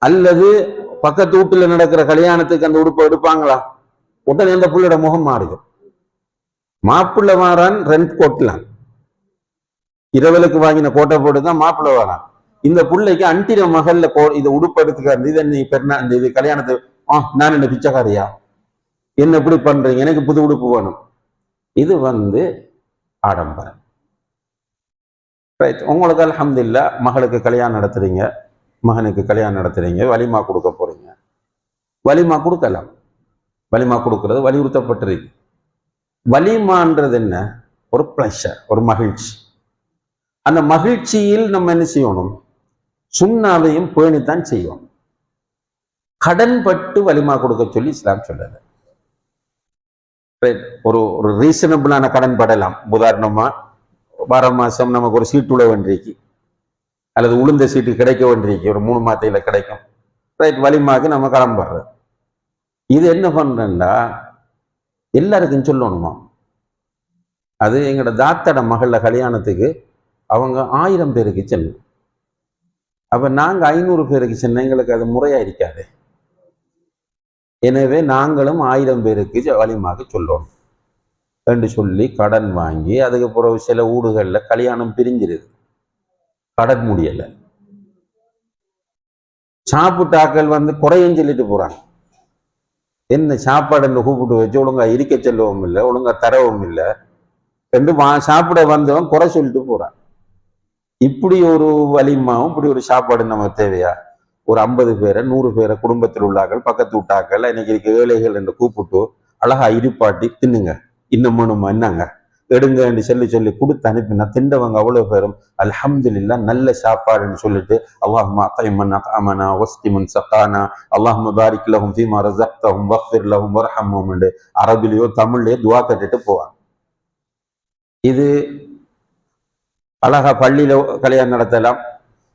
அல்லது பக்கத்து வீட்டுல நடக்கிற கல்யாணத்துக்கு அந்த உடுப்பை எடுப்பாங்களா? உடனே அந்த புள்ளோட முகம் மாறுது. மாப்பிள்ளை வாரான் ரெண்ட் கோட்டலாம், இரவலுக்கு வாங்கின கோட்டை போட்டுதான் மாப்பிள்ளை வாரான். இந்த பிள்ளைக்கு அன்றின மகள்ல இது உடுப்பு எடுத்துக்காரு, இது நீ பெருனா இந்த இது கல்யாணத்துக்கு நான் என்ன பிச்சைக்காரியா, என்ன எப்படி பண்றீங்க, எனக்கு புது உடுப்பு வேணும். இது ஆடம்பரம். ரைட். உங்களுக்கு அல்ஹம்துலில்லாஹ் மகளுக்கு கல்யாணம் நடத்துறீங்க, மகனுக்கு கல்யாணம் நடத்துறீங்க, வலிமா கொடுக்க போறீங்க. வலிமா கொடுக்கலாம், வலிமா கொடுக்கறது வலியுறுத்தப்பட்டிருக்கு. வலிமான்றது என்ன? ஒரு பிளஷர், ஒரு மகிழ்ச்சி. அந்த மகிழ்ச்சியில் நம்ம என்ன செய்யணும்? சுண்ணாவையும் பேணித்தான் செய்வோம். கடன் பட்டு வலிமா கொடுக்க சொல்லி இஸ்லாம் சொல்லல. ஒரு ஒரு ரீசனபிளான கடன் படலாம். உதாரணமா வார மாசம் நமக்கு ஒரு சீட்டு உள்ள வேண்டியிருக்கு, அல்லது உளுந்த சீட்டு கிடைக்க வேண்டியிருக்கு, ஒரு 3 மாத்தையில கிடைக்கும். ரைட், வலிமாக்கு நம்ம கடன் படுறது. இது என்ன பண்றேன்டா எல்லாருக்கும் சொல்லணுமா? அது எங்களோட தாத்தட மகள கல்யாணத்துக்கு அவங்க 1000 பேருக்கு செல்லும். அப்ப நாங்க 500 பேருக்கு சென்ன, எங்களுக்கு அது முறையா இருக்காது. எனவே நாங்களும் 1000 பேருக்கு வலிமாக சொல்லணும் என்று சொல்லி கடன் வாங்கி, அதுக்கு பிறகு சில ஊடுகள்ல கல்யாணம் பிரிஞ்சிருது, கடன் முடியல. சாப்பிட்டாக்கள் குறையும் சொல்லிட்டு போறாங்க. என்ன சாப்பாடு கூப்பிட்டு வச்சு ஒழுங்கா இருக்க செல்லவும் இல்லை, ஒழுங்கா தரவும் இல்லை என்று சாப்பிட வந்தவன் குறை சொல்லிட்டு போறான். இப்படி ஒரு வலிமாவும் இப்படி ஒரு சாப்பாடு நமக்கு தேவையா? ஒரு 50 பேரை 100 பேரை குடும்பத்தில் உள்ளாக்கள் பக்கத்து விட்டாக்கள் இன்னைக்கு இருக்க ஏழைகள் என்று கூப்பிட்டு அழகா இருப்பாட்டி தின்னுங்க, இன்னும் வேணுமா என்னங்க எடுங்க என்று சொல்லி சொல்லி கொடுத்து அனுப்பினா திண்டவங்க அவ்வளவு பேரும் அல்ஹம்துலில்லாஹ் நல்ல சாப்பாடுன்னு சொல்லிட்டு அல்லாஹும்ம அத்இமன் அத்அமனா வஸ்கிமன் சகானா அல்லாஹும்ம பாரிக் லஹும் ஃபீமா ரஸக்தஹும் வக்ஃபிர் லஹும் வர்ஹம்ஹும் என்று அரபிலையோ தமிழ்லையோ துஆ கட்டிட்டு போவாங்க. இது அழகா பள்ளியில கல்யாணம் நடத்தலாம்,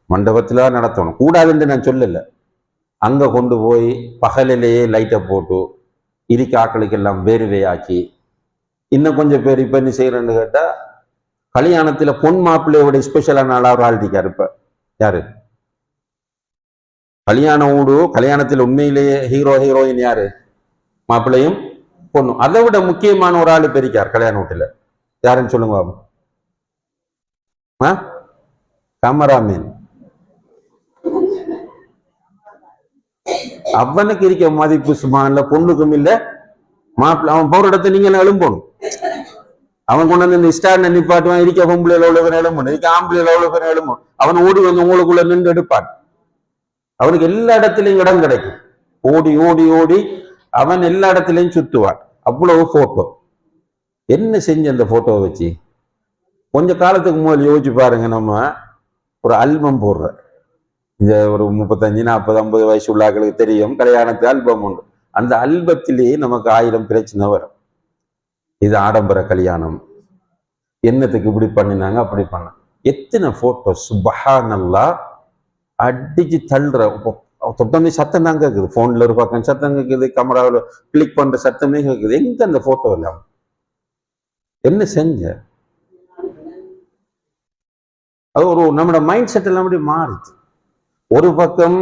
மண்டபத்துல நடத்தணும், கூடாதுன்னு நான் சொல்லல. அங்க கொண்டு போய் பகலிலேயே லைட்டை போட்டு இருக்க ஆக்களுக்கு எல்லாம் வேர்வையாக்கி, இன்னும் கொஞ்சம் பேர் இப்ப என்ன செய்யறேன்னு கேட்டா, கல்யாணத்துல பொன் மாப்பிள்ளையோட ஸ்பெஷலான ஆளா ஒரு ஆள் இருக்காரு. இப்ப யாரு கல்யாணம் ஊடு கல்யாணத்துல உண்மையிலேயே ஹீரோயின் யாரு? மாப்பிள்ளையும் பொண்ணும். அதை விட முக்கியமான ஒரு ஆளு பெரிக்கார் கல்யாண வீட்டுல. யாருன்னு சொல்லுங்க பாபு? கேமராமேன். அவனுக்கு இருக்க மதிப்பு சும்மா பொண்ணுக்கும் இல்ல, மாப்பிள்ள அவன் போற இடத்த நீங்க எழும்பணும். அவன் கொண்டு வந்து ஸ்டார் நிப்பாட்டுவான், இருக்க பொம்பளையில எவ்வளவு பேர் எழும்பணும், இருக்க ஆம்பளையில எவ்வளவு பேர் எழும்பணும். அவன் ஓடி வந்து உங்களுக்குள்ள நின்று எடுப்பான். அவனுக்கு எல்லா இடத்துலயும் இடம் கிடைக்கும். ஓடி ஓடி ஓடி அவன் எல்லா இடத்துலயும் சுத்துவான். அவ்வளவு போட்டோ. என்ன செஞ்ச அந்த போட்டோவை வச்சு? கொஞ்ச காலத்துக்கு முதல் யோசிச்சு பாருங்க. நம்ம ஒரு ஆல்பம் போடுற, இந்த ஒரு 35, 40, 50 வயசு உள்ளாக்களுக்கு தெரியும், கல்யாணத்து ஆல்பம் உண்டு. அந்த ஆல்பத்திலேயே நமக்கு 1000 பிரச்சனை வரும். இது ஆடம்பர கல்யாணம், என்னத்துக்கு இப்படி பண்ணினாங்க அப்படி பண்ண. எத்தனை போட்டோ சுப்ஹானல்லாஹ், அடிச்சு தள்ளுற. தொட்டமே சத்தம் தான் கேட்குது, போன்ல ஒரு பக்கம் சத்தம் கேட்குது, கேமராவில் கிளிக் பண்ற சத்தமே கேட்குது. எங்க அந்த போட்டோ எல்லாம்? என்ன செஞ்ச? அது ஒரு நம்மளோட மைண்ட் செட் எல்லாம் அப்படி மாறுது. ஒரு பக்கம்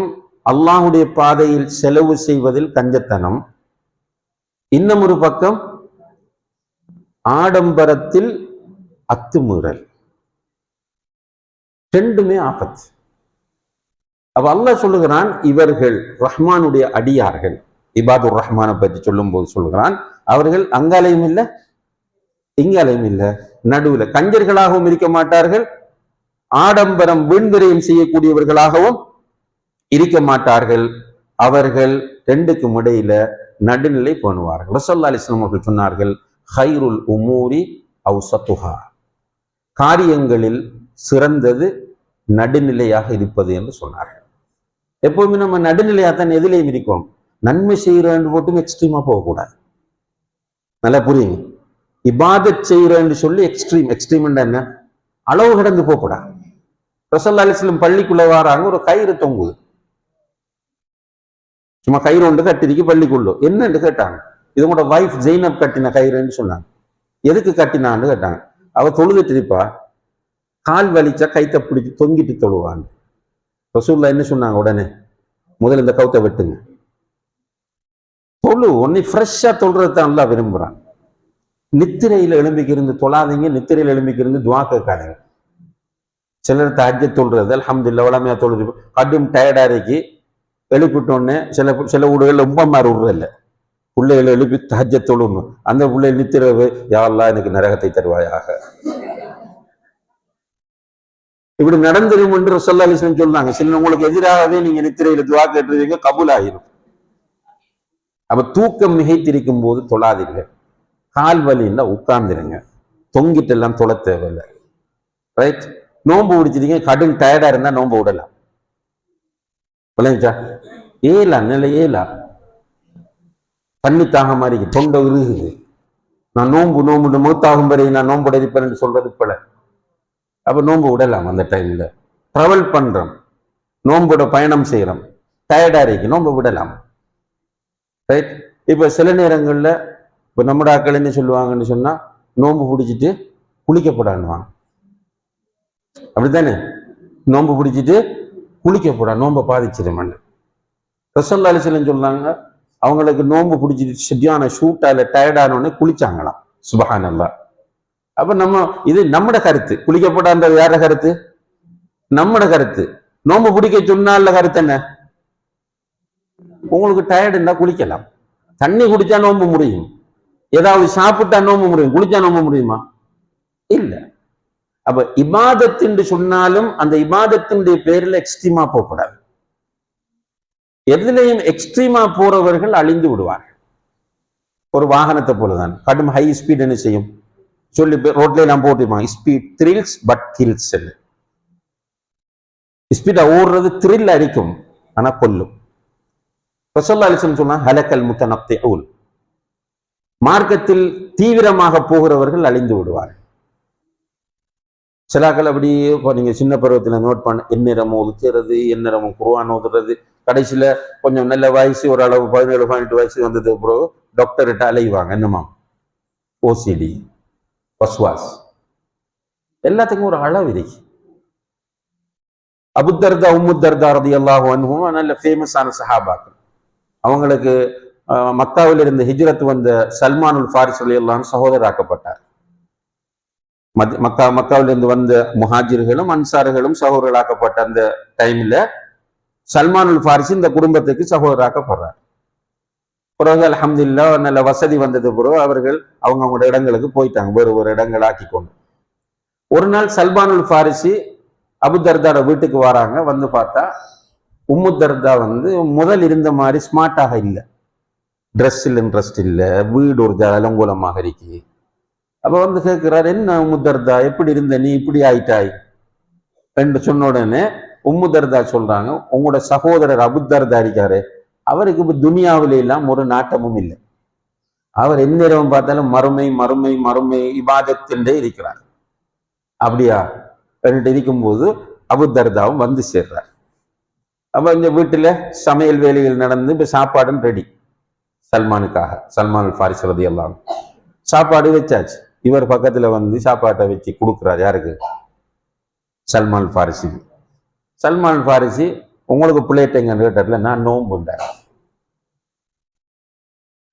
அல்லாஹுடைய பாதையில் செலவு செய்வதில் கஞ்சத்தனம், இன்னும் ஒரு பக்கம் ஆடம்பரத்தில் அத்துமீறல், ரெண்டுமே ஆபத்து. அப்ப அல்லாஹ் சொல்லுகிறான், இவர்கள் ரஹ்மானுடைய அடியார்கள், இபாதுர் ரஹ்மானை பற்றி சொல்லும் போது சொல்லுகிறான், அவர்கள் அங்காலையும் இல்லை இங்காலையும் இல்லை, நடுவில் கஞ்சர்களாகவும் இருக்க மாட்டார்கள், ஆடம்பரம் வீண்விரயம் செய்யக்கூடியவர்களாகவும் இருக்க மாட்டார்கள். அவர்கள் ரெண்டுக்கும் இடையில நடுநிலை பண்ணுவார்கள். ரசூலுல்லாஹி அலைஹி வஸல்லம் அவர்கள் சொன்னார்கள், ஹைருல் உமூரி அவ்ஸத்துஹா, காரியங்களில் சிறந்தது நடுநிலையாக இருப்பது என்று சொன்னார்கள். எப்பவுமே நம்ம நடுநிலையாத்தான் எதிலையும் இருக்கணும். நன்மை செய்கிறேன் போட்டும் எக்ஸ்ட்ரீமா போகக்கூடாது. நல்லா புரியுங்க. இபாதத் செய்கிறேன்னு சொல்லி எக்ஸ்ட்ரீம் என்ன, அளவு கடந்து போகக்கூடாது. ரசூலுல்லாஹி அலைஹி வஸல்லம் பள்ளிக்குள்ள வராங்க, ஒரு கயிறு தொங்குது, சும்மா கயிறு ஒன்று கட்டிருக்கு பள்ளிக்குள்ள. என்னன்னு கேட்டாங்க. இது கூட வைஃப் ஜெய்னப் கட்டின கயிறுன்னு சொன்னாங்க. எதுக்கு கட்டினான்னு கேட்டாங்க. அவ தொழுதுட்டு இருப்பா, கால் வலிச்சா கைத்த பிடிச்சி தொங்கிட்டு தொழுவான்னு. ரசூலுல்லாஹ் என்ன சொன்னாங்க, உடனே முதல்ல இந்த கவுத்தை வெட்டுங்க, தொழு, உன்னை ஃப்ரெஷ்ஷா தொழுறது தான் நல்லா விரும்புறான். நித்திரையில எழும்பிக்கிருந்து தொழாதீங்க, நித்திரையில எழும்பிக்கிருந்து துவா கேட்காதீங்க. சிலர் தஹஜ்ஜத் தொழுறது அல்ஹம்துலில்லாஹ் வளமையா தொழுது கடும் டயர்டா இருக்கு, எழுப்பிட்டோன்னே சில வீடுகளில் உம்பமாறு விடுறதில்ல, பிள்ளைகளை எழுப்பி தஹஜ்ஜத் தொழுணும். அந்த பிள்ளை நித்திரவு, யா அல்லாஹ் எனக்கு நரகத்தை தருவாயாக, இப்படி நடந்துரும் என்று ரசூலுல்லாஹி அலைஹி வஸல்லம் சொல்றாங்க. சில உங்களுக்கு எதிராகவே நீங்க நித்திரையில துவா கேட்டுருவீங்க, கபூல் ஆகிரும். அப்ப தூக்கம் மிகைத்திருக்கும் போது தொழாதீர்கள். கால் வலின்னா உட்கார்ந்துருங்க, தொங்கிட்டு எல்லாம் தொழ தேவையில்லை. ரைட்? நோன்பு பிடிச்சிருக்கீங்க, கடும் டயர்டா இருந்தா நோன்பு விடலாம். விளைஞ்சா ஏலா நிலை ஏலா, தண்ணி தாக மாதிரி தொண்டை உருகுது, நான் நோன்பு மூத்தாகும் வரை நான் நோன்பு இருப்பேன் சொல்றது போல. அப்ப நோன்பு விடலாம். அந்த டைம்ல டிராவல் பண்றோம், நோன்போட பயணம் செய்யறோம், டயர்டா இருக்கு, நோன்பு விடலாம். ரைட்? இப்ப சில நேரங்கள்ல இப்ப நம்ம ஆட்கள் என்ன சொல்லுவாங்கன்னு சொன்னா, நோன்பு பிடிச்சிட்டு குளிக்கப்படான்னுவாங்க. அப்படித்தானே? நோன்பு பிடிச்சிட்டு குளிக்கப்படா, நோன்பை பாதிச்சிருமான்னு. ரசூலுல்லாஹி அலைஹி வஸல்லம் சொல்றாங்க, அவங்களுக்கு நோன்பு பிடிச்சிட்டு சரியான ஷூட்டால டயர்டானோடனே குளிச்சாங்களாம். சுப்ஹானல்லாஹ். அப்ப நம்ம இது நம்மட கருத்து, குளிக்கப்படான்றது யார கருத்து? நம்மட கருத்து. நோன்பு பிடிக்க சொன்னால கருத்து என்ன? உங்களுக்கு டயர்டு இருந்தா குளிக்கலாம். தண்ணி குடிச்சா நோன்பு முடியும், ஏதாவது சாப்பிட்டா நோன்பு முடியும், குளிச்சா நோன்பு முடியுமா? இல்ல. அப்ப இபாதத் என்று சொன்னாலும் அந்த இபாதத்தினுடைய பேரில் எக்ஸ்ட்ரீமா போகக்கூடாது. எதுலையும் எக்ஸ்ட்ரீமா போறவர்கள் அழிந்து விடுவார்கள். ஒரு வாகனத்தை போலதான், கடும் ஹை ஸ்பீட் என்ன செய்யும் சொல்லி ரோட்ல எல்லாம் போட்டுருப்பாங்க, ஸ்பீட் த்ரில்ஸ் பட் கில்ஸ். ஸ்பீடா ஓடுறது த்ரில் அடிக்கும், ஆனா கொல்லும். ரசூலுல்லாஹி அலைஹி வஸல்லம் சொன்னா, ஹலக்கல் முத்தனத்திஊன், மார்க்கத்தில் தீவிரமாக போகிறவர்கள் அழிந்து விடுவார்கள். சிலாக்கள் அப்படி நீங்க சின்ன பருவத்தில் நோட் பண்ண, எந்நேரமும் ஒதுக்கிறது, எந்நேரமும் குர்ஆன் ஓதுறது, கடைசியில கொஞ்சம் நல்ல வயசு, ஓரளவு 17-18 வயசு வந்தது பிறகு டாக்டர்கிட்ட அலைவாங்க. என்னமா ஓசிடி, வஸ்வாஸ், எல்லாத்துக்கும் ஒரு அளவு இருக்கு. அபூ தர்தா, உம்மு தர்தா ரலியல்லாஹு அன்ஹும் நல்ல ஃபேமஸான சஹாபாக்கள். அவங்களுக்கு மக்காவில் இருந்து ஹிஜ்ரத் வந்த சல்மானுல் ஃபாரிஸ் ரலியல்லாஹு அன்ஹு சகோதரராக்கப்பட்டார். மக்காவிலிருந்து வந்த முஹாஜிர்களும் அன்சார்களும் சகோதரராக்கப்பட்ட அந்த டைம்ல சல்மானுல் ஃபாரிசி இந்த குடும்பத்துக்கு சகோதரராக்கப்படுறார். பிறகு அல்ஹம்துலில்லாஹ் நல்ல வசதி வந்தது பிறகு அவர்கள் அவங்களோட இடங்களுக்கு போயிட்டாங்க, வேறு ஒரு இடங்கள் ஆக்கி கொண்டு. ஒரு நாள் சல்மானுல் ஃபாரிசி அபூ தர்தாட வீட்டுக்கு வராங்க. வந்து பார்த்தா உம்மு தர்தா முதல் இருந்த மாதிரி ஸ்மார்ட்டாக இல்லை, ட்ரெஸ்ஸில் இன்ட்ரெஸ்ட் இல்லை, வீடு ஒரு அலங்கோலமாக இருக்கு. அப்ப கேட்கிறார், என்ன உம்மு தர்தா எப்படி இருந்த, நீ இப்படி ஆயிட்டாய் என்று சொன்ன உடனே உம்மு தர்தா சொல்றாங்க, உங்களோட சகோதரர் அபூ தர்தா இருக்காரு, அவருக்கு இப்ப துனியாவில எல்லாம் ஒரு நாட்டமும் இல்லை, அவர் எந்நேரம் பார்த்தாலும் மறுமை மறுமை மறுமை இபாதத்திலே இருக்கிறார். அப்படியா என்று இருக்கும்போது அபூ தர்தாவும் வந்து சேர்றார். அப்ப இந்த வீட்டுல சமையல் வேலைகள் நடந்து இப்ப சாப்பாடும் ரெடி சல்மானுக்காக. சல்மான் ஃபாரிஸ் ரலியல்லாஹு அன்ஹு சாப்பாடு வச்சாச்சு. இவர் பக்கத்துல சாப்பாட்டை வச்சு கொடுக்குறார். யாருக்கு? சல்மான் ஃபாரிசி. சல்மான் ஃபாரிசி, உங்களுக்கு பிள்ளைட்டங்கன்னு கேட்டதுல நான் நோன்புண்டார்.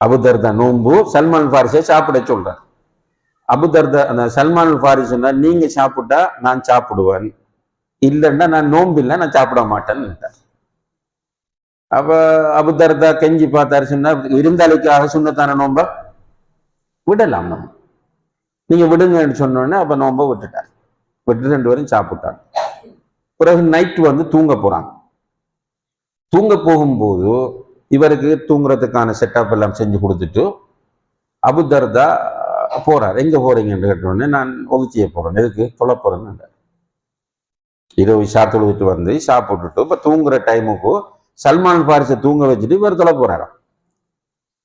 அபூ தர்தா நோன்பு, சல்மான் ஃபாரிசியை சாப்பிட சொல்றார். அபுதர்தா அந்த சல்மான் ஃபாரிஸ் சொன்னார், நீங்க சாப்பிட்டா நான் சாப்பிடுவேன், இல்லைன்னா நான் நோம்பில்லை, நான் சாப்பிட மாட்டேன்னு. அப்ப அபுதர்தா கெஞ்சி பார்த்தாரு, சொன்னார், விருந்தாளிக்காக சுண்ணத்தான நோம்ப விடலாம் நம்ம, நீங்க விடுங்கன்னு சொன்னோடனே அப்ப நோம்ப விட்டுட்டார். விட்டு 2 பேரும் சாப்பிட்டாங்க. பிறகு நைட்டு வந்து தூங்க போறாங்க. தூங்க போகும்போது இவருக்கு தூங்குறதுக்கான செட்டப் எல்லாம் செஞ்சு கொடுத்துட்டு அபுதர்தா போறார். எங்க போறீங்கன்னு கேட்டோடனே, நான் ஒதுச்சிய போறேன். எதுக்கு? தொலை போறேன்னு. இரவு தொழுவிட்டு வந்து சாப்பிட்டுட்டு இப்ப தூங்குற டைமுக்கு சல்மான் ஃபாரிஸை தூங்க வச்சுட்டு இவர் தொலை போறாராம்.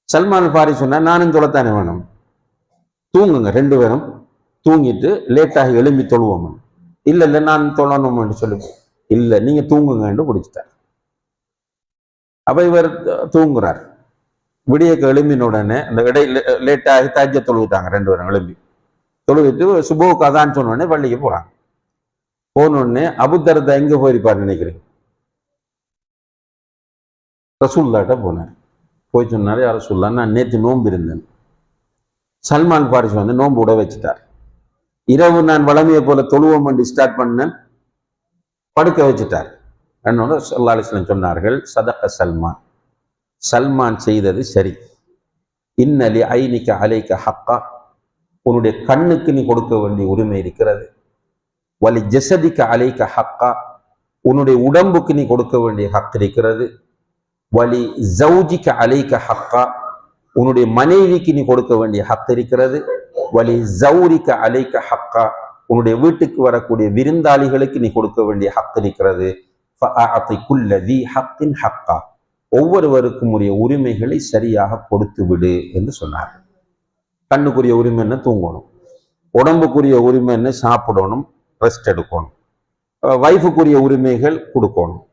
சல்மான் ஃபாரிஸ் சொன்னா, நானும் தொலைத்தானே வேணும், தூங்குங்க 2 பேரும், தூங்கிட்டு லேட்டாக எழும்பி தொழுவோம். இல்ல இல்ல நான் தொழணும்னு சொல்லி, இல்ல நீங்க தூங்குங்கன்னு பிடிச்சிட்டார். அப்ப இவர் தூங்குறார். விடியக்கு எழும்பின உடனே அந்த இடையில லேட்டாகி தாஜ்ஜ தொழுவிட்டாங்க 2 பேரும். எழும்பி தொழுவிட்டு சுபோக்கு அதான் சொன்ன உடனே பள்ளிக்கு போறாங்க. போன உடனே அபுதர்தா எங்க போயிருப்பார் நினைக்கிறீங்க? ரசூல்லாட்ட போனார். போய் சொன்னாரு, யார ரசூல்லா, நான் நேற்று நோன்பு இருந்தேன். சல்மான் ஃபாரிஸ் வந்து நோன்பு விட வச்சுட்டார். இரவு நான் வளமையை போல தொழுவோம் என்று ஸ்டார்ட் பண்ணேன், படுக்க வச்சுட்டார். என்னோட ஸல்லல்லாஹு அலைஹி வஸல்லம் சொன்னார்கள், சதக சல்மான், சல்மான் செய்தது சரி. இன்னலி ஐனிக அலைக ஹக்கா, உன்னுடைய கண்ணுக்கு நீ கொடுக்க வேண்டிய உரிமை இருக்கிறது. வலி ஜஸதிக அலைக ஹக்கா, உன்னுடைய உடம்புக்கு நீ கொடுக்க வேண்டிய ஹக் இருக்கிறது. வலி ஜௌஜிக அலைக ஹக்கா, உன்னுடைய மனைவிக்கு நீ கொடுக்க வேண்டிய ஹக் இருக்கிறது. வலி ஜௌரிக அலைக ஹக்கா, உன்னுடைய வீட்டுக்கு வரக்கூடிய விருந்தாளிகளுக்கு நீ கொடுக்க வேண்டிய ஹக் இருக்கிறது. ஃபஅஅதி குல்ல தி ஹக்கின் ஹக்கா, ஒவ்வொருவருக்கும் உரிய உரிமைகளை சரியாக கொடுத்து விடு என்று சொன்னார். கண்ணுக்குரிய உரிமை என்ன? தூங்கணும். உடம்புக்குரிய உரிமை என்ன? சாப்பிடணும், ரெஸ்ட் எடுக்கணும். வைஃபுக்குரிய உரிமைகள் கொடுக்கணும்.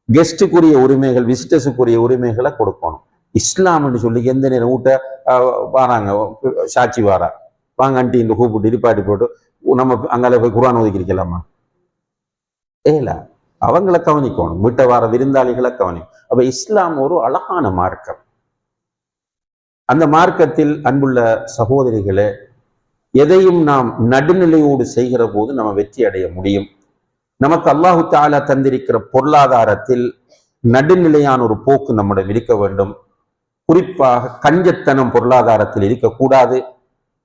கெஸ்டுக்குரிய உரிமைகள், விசிட்டர்ஸுக்குரிய உரிமைகளை கொடுக்கணும். இஸ்லாம்னு சொல்லி எந்த நேரம் ஊட்ட வாராங்க, சாட்சி வாரா, வாங்க ஆண்டி இந்த கூப்பிட்டு இடிப்பாட்டி போட்டு நம்ம அங்கால போய் குர்ஆன் ஒதுக்கிக்கலாமா? ஏல, அவங்களை கவனிக்கணும், வீட்டை வார விருந்தாளிகளை கவனிக்கும். அப்ப இஸ்லாம் ஒரு அழகான மார்க்கம். அந்த மார்க்கத்தில் அன்புள்ள சகோதரிகளே, எதையும் நாம் நடுநிலையோடு செய்கிற போது நம்ம வெற்றி அடைய முடியும். நமக்கு அல்லாஹு தஆலா தந்திருக்கிற பொருளாதாரத்தில் நடுநிலையான ஒரு போக்கு நம்மிடம் இருக்க வேண்டும். குறிப்பாக கஞ்சத்தனம் பொருளாதாரத்தில் இருக்கக்கூடாது.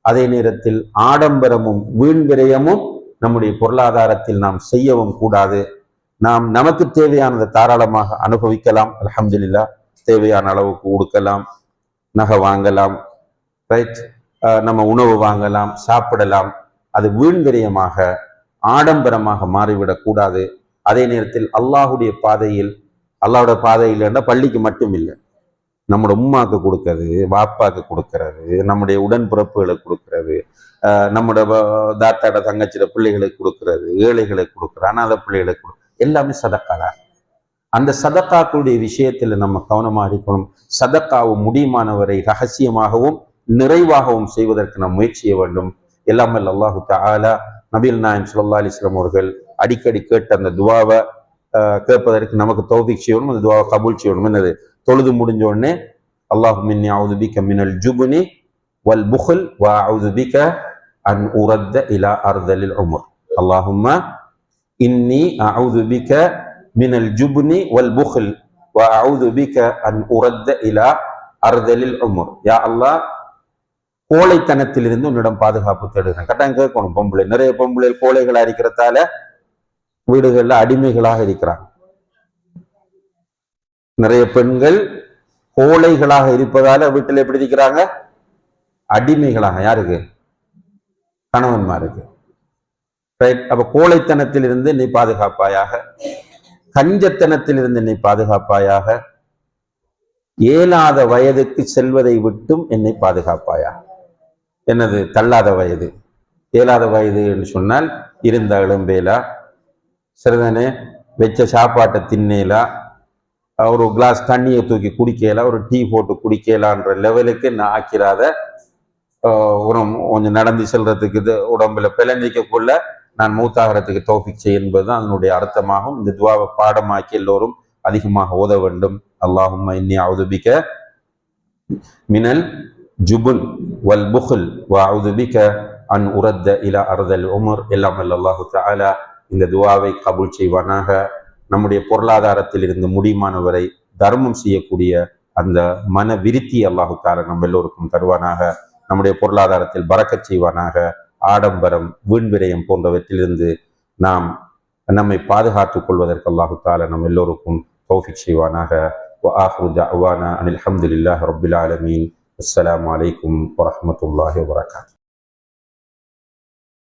அதே நேரத்தில் ஆடம்பரமும் வீண் விரயமும் நம்முடைய பொருளாதாரத்தில் நாம் செய்யவும் கூடாது. நாம் நமக்கு தேவையானதை தாராளமாக அனுபவிக்கலாம். அல்ஹம்துலில்லாஹ், தேவையான அளவுக்கு கொடுக்கலாம், நகை வாங்கலாம், ரைட், நம்ம உணவு வாங்கலாம், சாப்பிடலாம். அது வீண் விரயமாக ஆடம்பரமாக மாறிவிடக் கூடாது. அதே நேரத்தில் அல்லாஹுடைய பாதையில், அல்லாஹுடைய பாதையில் என்ற பள்ளிக்கு மட்டும் இல்லை, நம்முடைய உம்மாக்கு கொடுக்கறது, வாப்பாக்கு கொடுக்கறது, நம்முடைய உடன்பிறப்புகளுக்கு கொடுக்கறது, நம்முடைய தாத்தாட தங்கச்சிட பிள்ளைகளுக்கு கொடுக்கறது, ஏழைகளுக்கு கொடுக்கறது, அனாதை பிள்ளைகளுக்கு கொடுக்கறது, எல்லாமே சதக்கா தான். அந்த சதக்காக்களுடைய விஷயத்துல நம்ம கவனமாக இருக்கணும். சதக்காவும் முடியுமானவரை ரகசியமாகவும் நிறைவாகவும் செய்வதற்கு நாம் முயற்சி செய்ய வேண்டும். எல்லாம் வல்ல அல்லாஹு தஆலா நபிகள் நாயகம் ஸல்லல்லாஹு அலைஹி வஸல்லம் அவர்கள் அடிக்கடி கேட்ட அந்த துவாவை கேட்பதற்கு நமக்கு தௌஃபீக் செய்யணும். அந்த துவாவை கபூல் செய்யணும். என்னது? தொழுது முடிஞ்ச உடனே அல்லாஹும்ம இன்னி அஊது பிக மினல் ஜுப்னி வல் புக்ல் வ அஊது பிக அன் உரத்த இலா அர்தலில் உம்ர். அல்லாஹும்ம இன்னி அஊது பிக மினல் ஜுப்னி வல் புக்ல் வ அஊது பிக அன் உரத்த இலா அர்தலில் உம்ர். யா அல்லாஹ், கோழைத்தனத்திலிருந்து உன்னிடம் பாதுகாப்பு தேடுகிறேன். கட்டாயம் கேட்கணும். பொம்பளை, நிறைய பொம்பளை கோழைகளா இருக்கிறதால வீடுகள்ல அடிமைகளாக இருக்கிறாங்க. நிறைய பெண்கள் கோழைகளாக இருப்பதால வீட்டில் எப்படி இருக்கிறாங்க? அடிமைகளாக. யாருக்கு? கணவன்மாருக்கு. ரைட். அப்ப கோழைத்தனத்தில் இருந்து நீ பாதுகாப்பாயாக, கஞ்சத்தனத்தில் இருந்து நீ பாதுகாப்பாயாக, இயலாத வயதுக்கு செல்வதை விட்டும் என்னை பாதுகாப்பாயாக. என்னது? தள்ளாத வயது. இயலாத வயது என்று சொன்னால் இருந்த இளம்பேலா, சிறிதனே வச்ச சாப்பாட்டை தின்னேலா, ஒரு கிளாஸ் தண்ணியை தூக்கி குடிக்கலாம், ஒரு டீ போட்டு குடிக்கலான்ற லெவலுக்கு நான் ஆக்கிறாத, கொஞ்சம் நடந்து செல்றதுக்கு இது உடம்புல பிளந்திக்கக்குள்ள நான் மூத்தாகிறதுக்கு தௌஃபீக் செய்ய என்பதுதான் அதனுடைய அர்த்தமாகும். இந்த துவாவை பாடமாக்கி எல்லோரும் அதிகமாக ஓத வேண்டும். அல்லாஹும்ம இன்னி அஊது பிக மினல் ஜுபுன் வல் புக்ல் வ அஊது பிக அன் உரத்த இலா அர்தல் உமர் எல்லாம் அல்லாஹு தஆலா இந்த துவாவை கபூல் செய்வானாக. நம்முடைய பொருளாதாரத்தில் இருந்து முடியுமானவரை தர்மம் செய்யக்கூடிய அந்த மன விருத்தி அல்லாஹு தஆலா நம்ம எல்லோருக்கும் தருவானாக. நம்முடைய பொருளாதாரத்தில் பரக்கத் செய்வானாக. ஆடம்பரம், வீண் விரயம் போன்றவற்றிலிருந்து நம்மை பாதுகாத்துக் கொள்வதற்கு அல்லாஹு தஆலா நம் எல்லோருக்கும் தௌஃபீக் செய்வானாக. وآخر دعوانا أن الحمد لله رب العالمين. السلام عليكم ورحمة الله وبركاته.